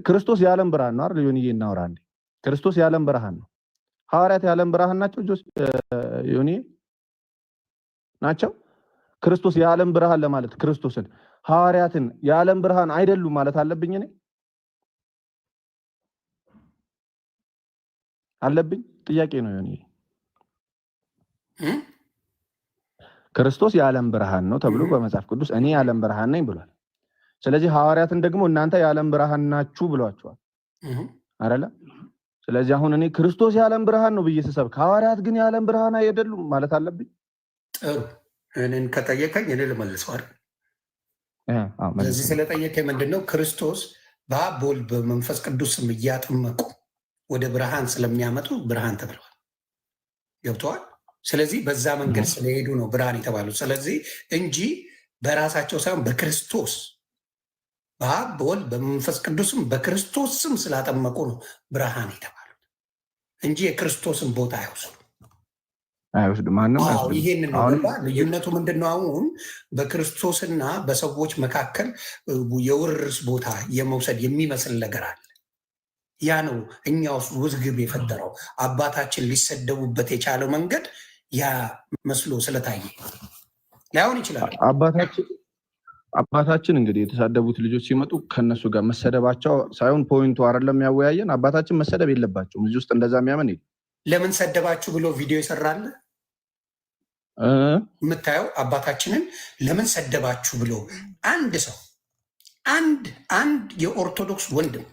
ክርስቶስ የዓለም ብርሃን ነው አይደል? ዮኒዬ እናወራ እንዴ? ክርስቶስ የዓለም ብርሃን ነው። ሐዋርያት የዓለም ብርሃን ናቸው። ዮኒዬ ናቸው። ክርስቶስ የዓለም ብርሃን ለማለት ክርስቶስን ሐዋርያትን የዓለም ብርሃን አይደሉም ማለት አለብኝ እኔ አለብኝ? ጥያቄ ነው ዮኒዬ። ክርስቶስ የዓለም ብርሃን ነው ተብሎ በመጽሐፍ ቅዱስ እኔ የዓለም ብርሃን ነኝ ብሏል። ስለዚህ ሐዋርያትን ደግሞ እናንተ የዓለም ብርሃን ናችሁ ብሏቸዋል አይደለ? ስለዚህ አሁን እኔ ክርስቶስ የዓለም ብርሃን ነው ብዬ ስሰብክ ሐዋርያት ግን የዓለም ብርሃን አይደሉም ማለት አለብኝ? ጥሩ እኔን ከጠየቀኝ እኔ ልመልሰው አይደል? ስለዚህ ስለጠየቀኝ ምንድነው ክርስቶስ በአብ በወልድ በመንፈስ ቅዱስም እያጠመቁ ወደ ብርሃን ስለሚያመጡ ብርሃን ተብለዋል። ገብተዋል። ስለዚህ በዛ መንገድ ስለሄዱ ነው ብርሃን የተባሉት። ስለዚህ እንጂ በራሳቸው ሳይሆን በክርስቶስ በአብ በወልድ በመንፈስ ቅዱስም በክርስቶስ ስም ስላጠመቁ ነው ብርሃን የተባሉት እንጂ የክርስቶስን ቦታ አይወስዱም። ይሄንን ልዩነቱ ምንድነው? አሁን በክርስቶስና በሰዎች መካከል የውርርስ ቦታ የመውሰድ የሚመስል ነገር አለ። ያ ነው እኛ ውስጥ ውዝግብ የፈጠረው። አባታችን ሊሰደቡበት የቻለው መንገድ ያ መስሎ ስለታየ ላይሆን ይችላል። አባታችን እንግዲህ የተሳደቡት ልጆች ሲመጡ ከነሱ ጋር መሰደባቸው ሳይሆን ፖይንቱ አይደለም ያወያየን። አባታችን መሰደብ የለባቸውም። እዚህ ውስጥ እንደዛ የሚያምን የለም። ለምን ሰደባችሁ ብሎ ቪዲዮ ይሰራል የምታየው። አባታችንን ለምን ሰደባችሁ ብሎ አንድ ሰው አንድ የኦርቶዶክስ ወንድም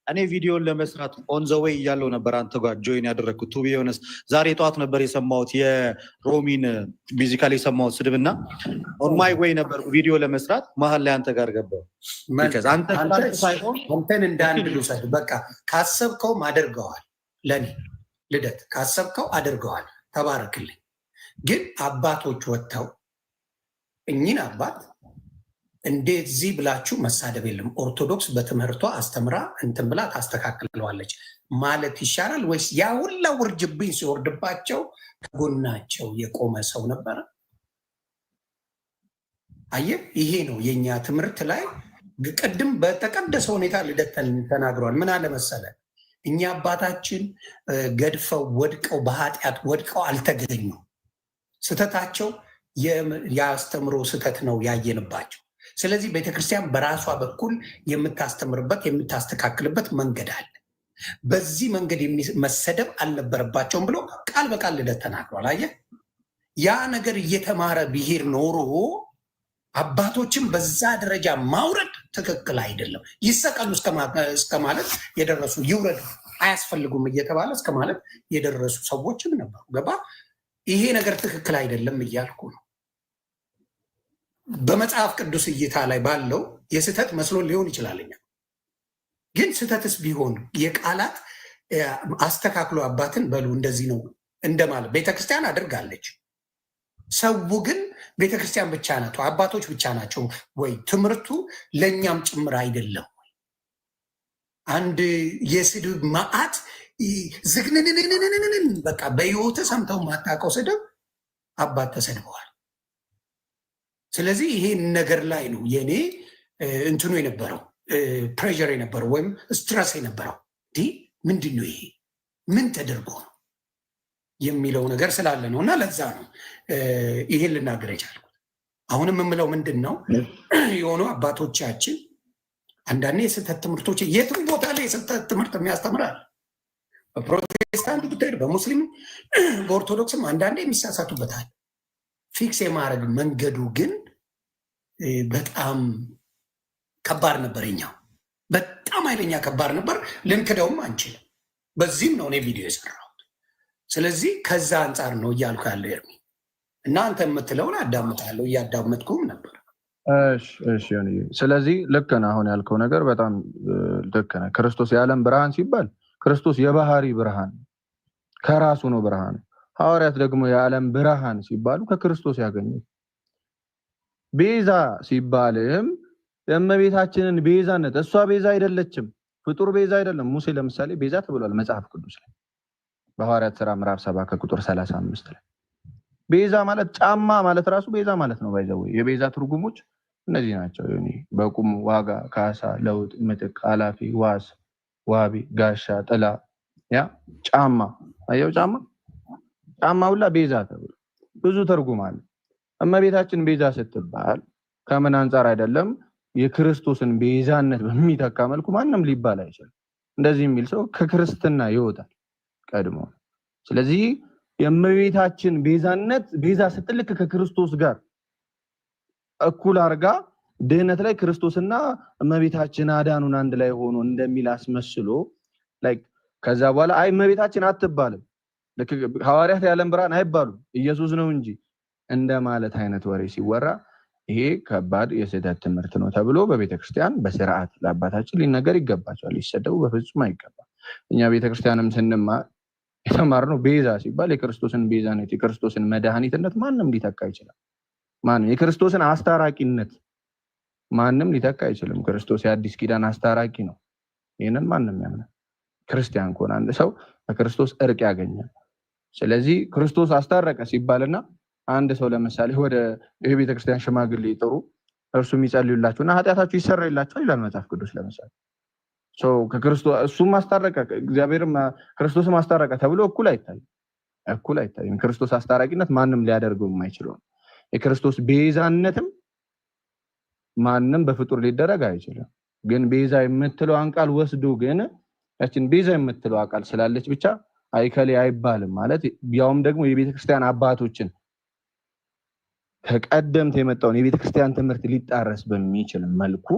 እኔ ቪዲዮን ለመስራት ኦን ዘ ዌይ እያለው ነበር አንተ ጋር ጆይን ያደረግኩት። ቱ ቢ ሆነስት ዛሬ ጠዋት ነበር የሰማሁት የሮሚን ፊዚካሊ የሰማሁት ስድብና ኦን ማይ ዌይ ነበር ቪዲዮ ለመስራት መሀል ላይ አንተ ጋር ገባሁ። አንተን እንዳንድ ልውሰድ። በቃ ካሰብከውም አደርገዋል። ለኔ ልደት ካሰብከው አደርገዋል። ተባረክልኝ። ግን አባቶች ወጥተው እኚህን አባት እንደዚህ ብላችሁ መሳደብ የለም፣ ኦርቶዶክስ በትምህርቷ አስተምራ እንትን ብላ ታስተካክለዋለች ማለት ይሻላል ወይስ ያ ሁላ ውርጅብኝ ሲወርድባቸው ከጎናቸው የቆመ ሰው ነበረ? አየህ፣ ይሄ ነው የኛ ትምህርት ላይ ቅድም በተቀደሰ ሁኔታ ልደት ተናግሯል። ምን አለ መሰለ፣ እኛ አባታችን ገድፈው ወድቀው በኃጢአት ወድቀው አልተገኙም። ስተታቸው የአስተምሮ ስተት ነው ያየንባቸው። ስለዚህ ቤተክርስቲያን በራሷ በኩል የምታስተምርበት የምታስተካክልበት መንገድ አለ። በዚህ መንገድ መሰደብ አልነበረባቸውም ብሎ ቃል በቃል ልደት ተናግሯል። አየህ፣ ያ ነገር እየተማረ ብሄር ኖሮ አባቶችን በዛ ደረጃ ማውረድ ትክክል አይደለም። ይሰቀሉ እስከ ማለት የደረሱ ይውረድ አያስፈልጉም እየተባለ እስከ ማለት የደረሱ ሰዎችም ነበሩ። ገባ? ይሄ ነገር ትክክል አይደለም እያልኩ ነው። በመጽሐፍ ቅዱስ እይታ ላይ ባለው የስህተት መስሎ ሊሆን ይችላልኛ። ግን ስህተትስ ቢሆን የቃላት አስተካክሎ አባትን በሉ እንደዚህ ነው እንደማለት ቤተክርስቲያን አድርጋለች። ሰው ግን ቤተክርስቲያን ብቻ ናቸው አባቶች ብቻ ናቸው ወይ? ትምህርቱ ለእኛም ጭምር አይደለም ወይ? አንድ የስድብ መዓት ዝግንንንንንን በቃ በህይወት ሰምተው ማታውቀው ስድብ አባት ተሰድበዋል። ስለዚህ ይሄ ነገር ላይ ነው የኔ እንትኑ የነበረው ፕሬዠር የነበረው ወይም ስትረስ የነበረው። ምንድን ነው ይሄ ምን ተደርጎ ነው የሚለው ነገር ስላለ ነው። እና ለዛ ነው ይሄን ልናገር የቻልኩት። አሁንም የምለው ምንድን ነው የሆኑ አባቶቻችን አንዳንዴ የስህተት ትምህርቶች የትም ቦታ ላይ የስህተት ትምህርት የሚያስተምራል። በፕሮቴስታንት ብትሄድ፣ በሙስሊም በኦርቶዶክስም አንዳንዴ የሚሳሳቱበታል። ፊክስ የማድረግ መንገዱ ግን በጣም ከባድ ነበር። ኛው በጣም ኃይለኛ ከባድ ነበር። ልንክደውም አንችልም። በዚህም ነው እኔ ቪዲዮ የሰራሁት። ስለዚህ ከዛ አንጻር ነው እያልኩ ያለው ኤርሚ። እናንተ የምትለውን አዳምጣለሁ፣ እያዳመጥኩም ነበር። እሺ። ስለዚህ ልክ ነህ። አሁን ያልከው ነገር በጣም ልክ ነህ። ክርስቶስ የዓለም ብርሃን ሲባል ክርስቶስ የባህሪ ብርሃን ከራሱ ነው ብርሃን። ሐዋርያት ደግሞ የዓለም ብርሃን ሲባሉ ከክርስቶስ ያገኙት። ቤዛ ሲባልም የእመቤታችንን ቤዛነት፣ እሷ ቤዛ አይደለችም፣ ፍጡር ቤዛ አይደለም። ሙሴ ለምሳሌ ቤዛ ተብሏል መጽሐፍ ቅዱስ ላይ በሐዋርያት ሥራ ምዕራፍ 7 ከቁጥር 35 ላይ። ቤዛ ማለት ጫማ ማለት ራሱ ቤዛ ማለት ነው። ባይዘው የቤዛ ትርጉሞች እነዚህ ናቸው። በቁም፣ ዋጋ፣ ካሳ፣ ለውጥ፣ ምትክ፣ ኃላፊ፣ ዋስ፣ ዋቢ፣ ጋሻ፣ ጥላ፣ ያ ጫማ። አየው ጫማ ሁላ ቤዛ ተብሎ ብዙ ትርጉም አለ። እመቤታችን ቤዛ ስትባል ከምን አንጻር አይደለም የክርስቶስን ቤዛነት በሚተካ መልኩ ማንም ሊባል አይችልም። እንደዚህ የሚል ሰው ከክርስትና ይወጣል ቀድሞ። ስለዚህ የእመቤታችን ቤዛነት ቤዛ ስትልክ ከክርስቶስ ጋር እኩል አርጋ ድህነት ላይ ክርስቶስና እመቤታችን አዳኑን አንድ ላይ ሆኖ እንደሚል አስመስሎ ላይክ ከዛ በኋላ አይ እመቤታችን አትባልም ሐዋርያት የዓለም ብርሃን አይባሉም ኢየሱስ ነው እንጂ እንደማለት አይነት ወሬ ሲወራ ይሄ ከባድ የስህተት ትምህርት ነው ተብሎ በቤተክርስቲያን በስርዓት ለአባታችን ሊነገር ይገባቸዋል። ሊሰደቡ በፍጹም አይገባም። እኛ ቤተክርስቲያንም ስንማር የተማርነው ቤዛ ሲባል የክርስቶስን ቤዛነት የክርስቶስን መድኃኒትነት ማንም ሊተካ ይችላል። ማንም የክርስቶስን አስታራቂነት ማንም ሊተካ አይችልም። ክርስቶስ የአዲስ ኪዳን አስታራቂ ነው። ይሄንን ማንም ያምናል። ክርስቲያን ከሆነ አንድ ሰው በክርስቶስ እርቅ ያገኛል። ስለዚህ ክርስቶስ አስታረቀ ሲባልና አንድ ሰው ለምሳሌ ወደ ቤተክርስቲያን ሽማግሌ ይጥሩ እርሱም ይጸልዩላችሁና ኃጢአታችሁ ይሰረይላችኋል ይላል መጽሐፍ ቅዱስ። ለምሳሌ ከክርስቶስ እሱም ማስታረቀ እግዚአብሔርም ክርስቶስም ማስታረቀ ተብሎ እኩል አይታይም። ክርስቶስ አስታራቂነት ማንም ሊያደርገው የማይችለው ነው። የክርስቶስ ቤዛነትም ማንም በፍጡር ሊደረግ አይችልም። ግን ቤዛ የምትለው ቃል ወስዶ ግን ያችን ቤዛ የምትለው ቃል ስላለች ብቻ አይከሌ አይባልም ማለት ያውም ደግሞ የቤተክርስቲያን አባቶችን ከቀደምት የመጣውን የቤተክርስቲያን ትምህርት ሊጣረስ በሚችል መልኩ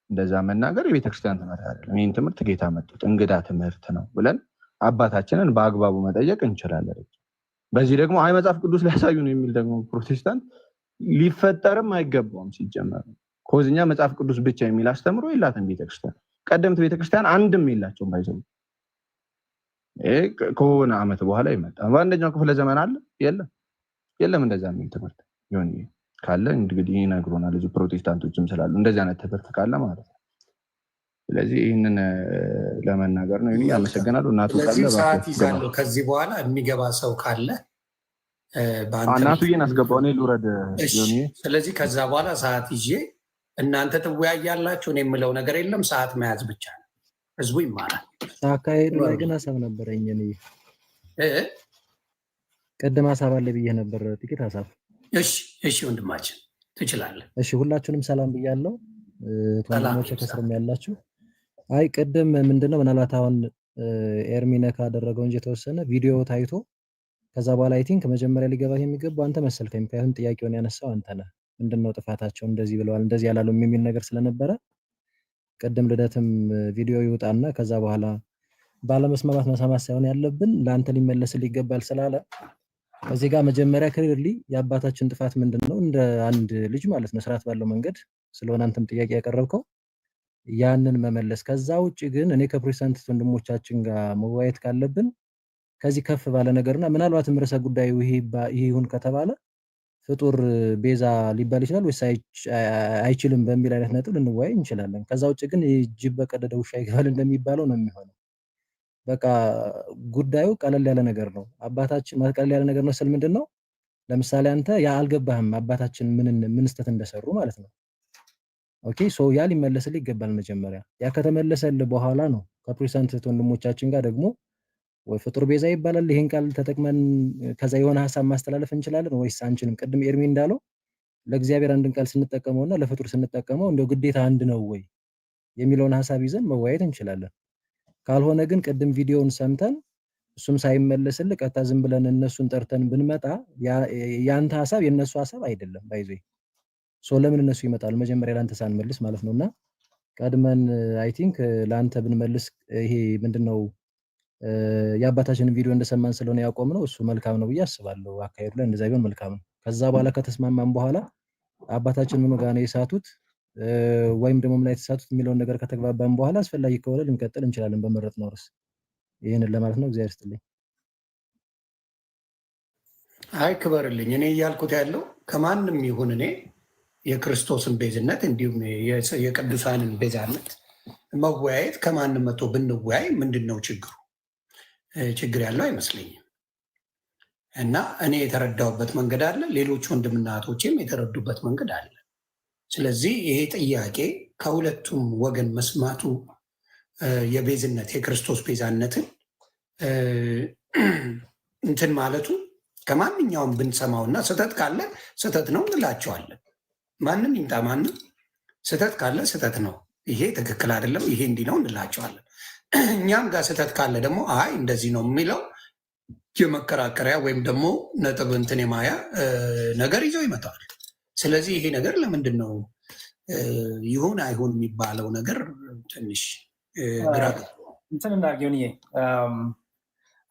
እንደዛ መናገር የቤተክርስቲያን ትምህርት አይደለም። ይህን ትምህርት ጌታ መጥቶት እንግዳ ትምህርት ነው ብለን አባታችንን በአግባቡ መጠየቅ እንችላለን። በዚህ ደግሞ አይ መጽሐፍ ቅዱስ ሊያሳዩን የሚል ደግሞ ፕሮቴስታንት ሊፈጠርም አይገባውም። ሲጀመር ኮዝኛ መጽሐፍ ቅዱስ ብቻ የሚል አስተምሮ የላትም ቤተክርስቲያን። ቀደምት ቤተክርስቲያን አንድም የላቸውም። ባይዘው ከሆነ ዓመት በኋላ ይመጣ በአንደኛው ክፍለ ዘመን አለ የለም እንደዛ የሚል ትምህርት ይሁን ካለ እንግዲህ ይነግሩናል። እዚህ ፕሮቴስታንቶችም ስላሉ እንደዚህ አይነት ትምህርት ካለ ማለት ነው። ስለዚህ ይህንን ለመናገር ነው። ይሁን ያመሰግናለሁ። እናቱ ካለ ሰዓት ይዛለሁ። ከዚህ በኋላ የሚገባ ሰው ካለ እናቱ አስገባው እኔ ልውረድ። ስለዚህ ከዛ በኋላ ሰዓት ይዤ እናንተ ትወያያላችሁ። እኔ የምለው ነገር የለም። ሰዓት መያዝ ብቻ ነው። ህዝቡ ይማራል። አካሄዱ ላይ ግን ሀሳብ ነበረኝ። ቅድም ሀሳብ አለ ብዬ ነበር፣ ጥቂት ሀሳብ። እሺ ወንድማችን ትችላለህ። እሺ ሁላችሁንም ሰላም ብያለሁ። ተማሪዎች ከስርም ያላችሁ አይ ቅድም ምንድነው ምናልባት አሁን ኤርሚነ ካደረገው እንጂ የተወሰነ ቪዲዮ ታይቶ ከዛ በኋላ አይ ቲንክ መጀመሪያ ሊገባ የሚገባው አንተ መሰልከኝ። ምክንያቱም ጥያቄውን ያነሳው አንተ ነህ። ምንድነው ጥፋታቸው እንደዚህ ብለዋል እንደዚህ ያላሉ የሚል ነገር ስለነበረ ቅድም ልደትም ቪዲዮ ይውጣና ከዛ በኋላ ባለመስማማት መሰማት ሳይሆን ያለብን ለአንተ ሊመለስልህ ይገባል ስላለ እዚህ ጋር መጀመሪያ ክሊርሊ የአባታችን ጥፋት ምንድነው እንደ አንድ ልጅ ማለት ነው ስርዓት ባለው መንገድ ስለሆነ አንተም ጥያቄ ያቀረብከው ያንን መመለስ። ከዛ ውጪ ግን እኔ ከፕሮቴስታንት ወንድሞቻችን ጋር መወያየት ካለብን ከዚህ ከፍ ባለ ነገርና ምናልባትም ርዕሰ ጉዳዩ ይሄ ይሁን ከተባለ ፍጡር ቤዛ ሊባል ይችላል ወይስ አይችልም በሚል አይነት ነጥብ ልንወያይ እንችላለን። ከዛ ውጪ ግን ጅብ በቀደደ ውሻ ይገባል እንደሚባለው ነው የሚሆነው። በቃ ጉዳዩ ቀለል ያለ ነገር ነው። አባታችን ቀለል ያለ ነገር ነው ስል ምንድነው ለምሳሌ አንተ ያ አልገባህም አባታችን ምን ስተት እንደሰሩ ማለት ነው። ኦኬ ሶ ያ ሊመለስልህ ይገባል መጀመሪያ። ያ ከተመለሰልህ በኋላ ነው ከፕሮቴስታንት ወንድሞቻችን ጋር ደግሞ ወይ ፍጡር ቤዛ ይባላል ይሄን ቃል ተጠቅመን ከዛ የሆነ ሐሳብ ማስተላለፍ እንችላለን ወይስ አንችልም። ቅድም ኤርሚ እንዳለው ለእግዚአብሔር አንድን ቃል ስንጠቀመውና ለፍጡር ስንጠቀመው እንደው ግዴታ አንድ ነው ወይ የሚለውን ሐሳብ ይዘን መወያየት እንችላለን። ካልሆነ ግን ቅድም ቪዲዮውን ሰምተን እሱም ሳይመለስልህ ቀጥታ ዝም ብለን እነሱን ጠርተን ብንመጣ ያንተ ሐሳብ የነሱ ሐሳብ አይደለም። ባይዘይ ሶ ለምን እነሱ ይመጣሉ መጀመሪያ ላንተ ሳንመልስ ማለት ነውና ቀድመን አይ ቲንክ ላንተ ብንመልስ ይሄ ምንድነው የአባታችንን ቪዲዮ እንደሰማን ስለሆነ ያቆምነው እሱ መልካም ነው ብዬ አስባለሁ። አካሄዱ ላይ እንደዛ ቢሆን መልካም ነው። ከዛ በኋላ ከተስማማን በኋላ አባታችን ምን ጋር ነው የሳቱት ወይም ደግሞ ምን አይተሳቱት የሚለውን ነገር ከተግባባን በኋላ አስፈላጊ ከሆነ ልንቀጥል እንችላለን በመረጥነው ርዕስ። ይሄንን ለማለት ነው። እግዚአብሔር ይስጥልኝ። አይ ክበርልኝ። እኔ እያልኩት ያለው ከማንም ይሁን እኔ የክርስቶስን ቤዝነት እንዲሁም የቅዱሳንን ቤዛነት መወያየት ከማንም መቶ ብንወያይ ምንድነው ችግሩ? ችግር ያለው አይመስለኝም። እና እኔ የተረዳሁበት መንገድ አለ፣ ሌሎች ወንድምና እህቶቼም የተረዱበት መንገድ አለ። ስለዚህ ይሄ ጥያቄ ከሁለቱም ወገን መስማቱ የቤዝነት የክርስቶስ ቤዛነትን እንትን ማለቱ ከማንኛውም ብንሰማውና ስህተት ካለ ስህተት ነው እንላቸዋለን። ማንም ይምጣ ማንም ስህተት ካለ ስህተት ነው፣ ይሄ ትክክል አይደለም፣ ይሄ እንዲህ ነው እንላቸዋለን። እኛም ጋር ስህተት ካለ ደግሞ አይ እንደዚህ ነው የሚለው የመከራከሪያ ወይም ደግሞ ነጥብ እንትን የማያ ነገር ይዘው ይመጣል። ስለዚህ ይሄ ነገር ለምንድን ነው ይሁን አይሁን የሚባለው ነገር ትንሽ ግራ እንትን እናርጊውን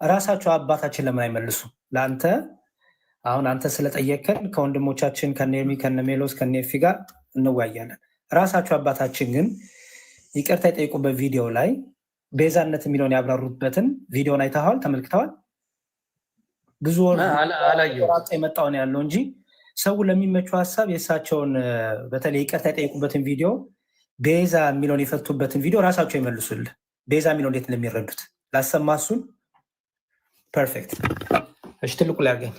ራሳቸው አባታችን ለምን አይመልሱ? ለአንተ አሁን አንተ ስለጠየከን ከወንድሞቻችን ከኔሚ ከነሜሎስ ከኔፊ ጋር እንወያያለን። ራሳቸው አባታችን ግን ይቅርታ የጠየቁበት ቪዲዮ ላይ ቤዛነት የሚለውን ያብራሩበትን ቪዲዮን አይተዋል? ተመልክተዋል? ብዙ የመጣውን ያለው እንጂ ሰው ለሚመቸው ሀሳብ የእሳቸውን በተለይ ይቅርታ የጠየቁበትን ቪዲዮ ቤዛ የሚለውን የፈቱበትን ቪዲዮ ራሳቸው ይመልሱልህ። ቤዛ የሚለው እንዴት እንደሚረዱት ላሰማ እሱን። ፐርፌክት። እሺ ትልቁ ላይ ያገኝ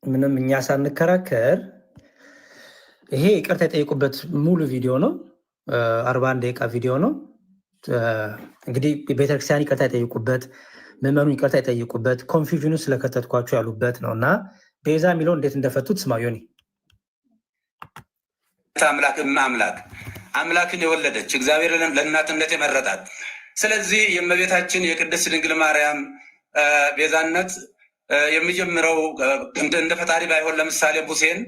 ምንም እኛ ሳንከራከር ይሄ ይቅርታ የጠየቁበት ሙሉ ቪዲዮ ነው። 41 ደቂቃ ቪዲዮ ነው። እንግዲህ ቤተክርስቲያን ይቅርታ የጠየቁበት፣ ምዕመኑ ይቅርታ የጠየቁበት፣ ኮንፊውዥኑ ስለከተትኳቸው ያሉበት ነው እና ቤዛ የሚለው እንዴት እንደፈቱት ስማ ዮኒ። አምላክን የወለደች እግዚአብሔር ለእናትነት የመረጣት። ስለዚህ የእመቤታችን የቅድስት ድንግል ማርያም ቤዛነት የሚጀምረው እንደ ፈጣሪ ባይሆን ለምሳሌ ሙሴን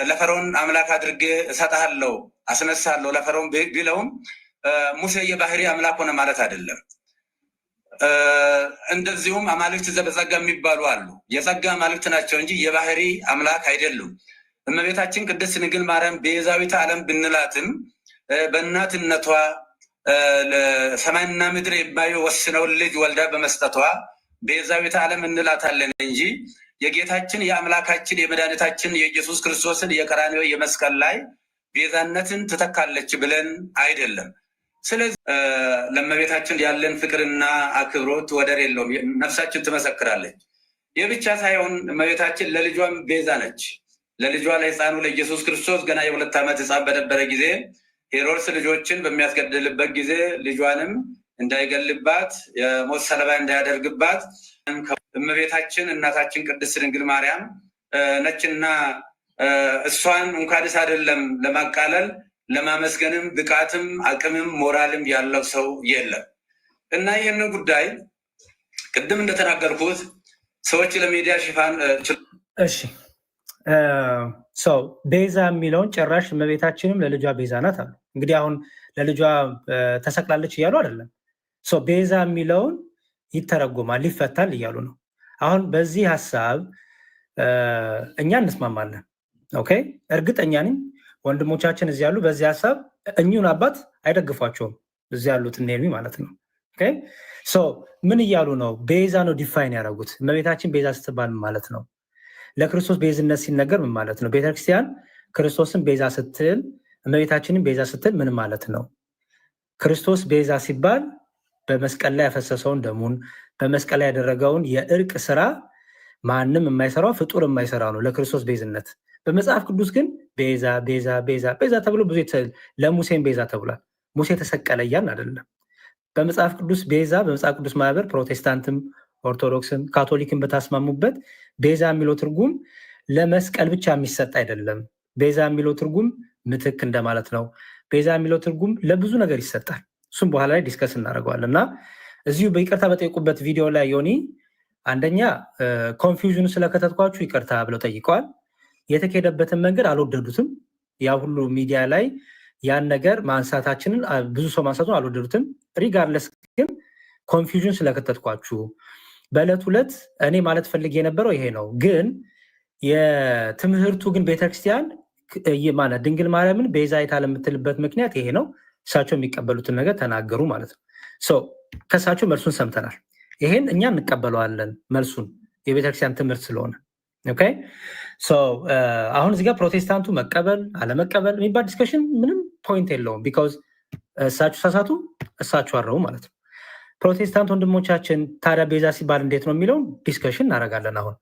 ለፈርዖን አምላክ አድርጌ እሰጥሃለሁ አስነሳለሁ ለፈርዖን ቢለውም ሙሴ የባህሪ አምላክ ሆነ ማለት አይደለም። እንደዚሁም አማልክት ዘበጸጋ የሚባሉ አሉ። የጸጋ አማልክት ናቸው እንጂ የባህሪ አምላክ አይደሉም። እመቤታችን ቅድስት ድንግል ማርያም ቤዛዊተ ዓለም ብንላትም በእናትነቷ ሰማይና ምድር የማይወስነውን ልጅ ወልዳ በመስጠቷ ቤዛዊተ ዓለም እንላታለን እንጂ የጌታችን የአምላካችን የመድኃኒታችን የኢየሱስ ክርስቶስን የቀራንዮ የመስቀል ላይ ቤዛነትን ትተካለች ብለን አይደለም። ስለዚህ ለእመቤታችን ያለን ፍቅርና አክብሮት ወደር የለውም። ነፍሳችን ትመሰክራለች። ይህ ብቻ ሳይሆን እመቤታችን ለልጇም ቤዛ ነች። ለልጇ ለሕፃኑ ለኢየሱስ ክርስቶስ ገና የ2 ዓመት ሕፃን በነበረ ጊዜ ሄሮድስ ልጆችን በሚያስገድልበት ጊዜ ልጇንም እንዳይገልባት የሞት ሰለባ እንዳያደርግባት እመቤታችን እናታችን ቅድስት ድንግል ማርያም ነችና እሷን እንኳንስ አይደለም ለማቃለል ለማመስገንም ብቃትም አቅምም ሞራልም ያለው ሰው የለም እና ይህንን ጉዳይ ቅድም እንደተናገርኩት ሰዎች ለሚዲያ ሽፋን እሺ ሰው ቤዛ የሚለውን ጭራሽ እመቤታችንም ለልጇ ቤዛ ናት አሉ። እንግዲህ አሁን ለልጇ ተሰቅላለች እያሉ አይደለም። ቤዛ የሚለውን ይተረጎማል ይፈታል እያሉ ነው። አሁን በዚህ ሀሳብ እኛ እንስማማለን። ኦኬ፣ እርግጠኛ ነኝ ወንድሞቻችን እዚህ ያሉ በዚህ ሀሳብ እኚሁን አባት አይደግፏቸውም። እዚህ ያሉት እኔ ማለት ነው። ኦኬ፣ ምን እያሉ ነው? ቤዛ ነው ዲፋይን ያደረጉት። እመቤታችን ቤዛ ስትባል ማለት ነው። ለክርስቶስ ቤዝነት ሲነገር ምን ማለት ነው? ቤተክርስቲያን ክርስቶስን ቤዛ ስትል፣ እመቤታችንን ቤዛ ስትል ምን ማለት ነው? ክርስቶስ ቤዛ ሲባል በመስቀል ላይ ያፈሰሰውን ደሙን በመስቀል ላይ ያደረገውን የእርቅ ስራ ማንም የማይሰራው ፍጡር የማይሰራ ነው ለክርስቶስ ቤዝነት። በመጽሐፍ ቅዱስ ግን ቤዛ ቤዛ ቤዛ ቤዛ ተብሎ ብዙ ለሙሴን ቤዛ ተብሏል። ሙሴ ተሰቀለ እያልን አይደለም። በመጽሐፍ ቅዱስ ቤዛ በመጽሐፍ ቅዱስ ማህበር ፕሮቴስታንትም ኦርቶዶክስም ካቶሊክም በታስማሙበት ቤዛ የሚለው ትርጉም ለመስቀል ብቻ የሚሰጥ አይደለም። ቤዛ የሚለው ትርጉም ምትክ እንደማለት ነው። ቤዛ የሚለው ትርጉም ለብዙ ነገር ይሰጣል። እሱም በኋላ ላይ ዲስከስ እናደርገዋል። እና እዚሁ በይቅርታ በጠየቁበት ቪዲዮ ላይ ዮኒ አንደኛ ኮንፊውዥኑ ስለከተትኳችሁ ይቅርታ ብለው ጠይቀዋል። የተካሄደበትን መንገድ አልወደዱትም። ያ ሁሉ ሚዲያ ላይ ያን ነገር ማንሳታችንን ብዙ ሰው ማንሳቱን አልወደዱትም። ሪጋርለስ ግን ኮንፊውዥን ስለከተትኳችሁ በዕለት ሁለት እኔ ማለት ፈልጌ የነበረው ይሄ ነው። ግን የትምህርቱ ግን ቤተክርስቲያን ማለት ድንግል ማርያምን ቤዛዊት ለምትልበት ምክንያት ይሄ ነው። እሳቸው የሚቀበሉትን ነገር ተናገሩ ማለት ነው። ከእሳቸው መልሱን ሰምተናል። ይሄን እኛ እንቀበለዋለን መልሱን የቤተክርስቲያን ትምህርት ስለሆነ። ኦኬ አሁን እዚህ ጋር ፕሮቴስታንቱ መቀበል አለመቀበል የሚባል ዲስከሽን ምንም ፖይንት የለውም። ቢካውዝ እሳቸው ሳሳቱ እሳቸው አረቡ ማለት ነው። ፕሮቴስታንት ወንድሞቻችን ታዲያ ቤዛ ሲባል እንዴት ነው የሚለውን ዲስከሽን እናደርጋለን። አሁን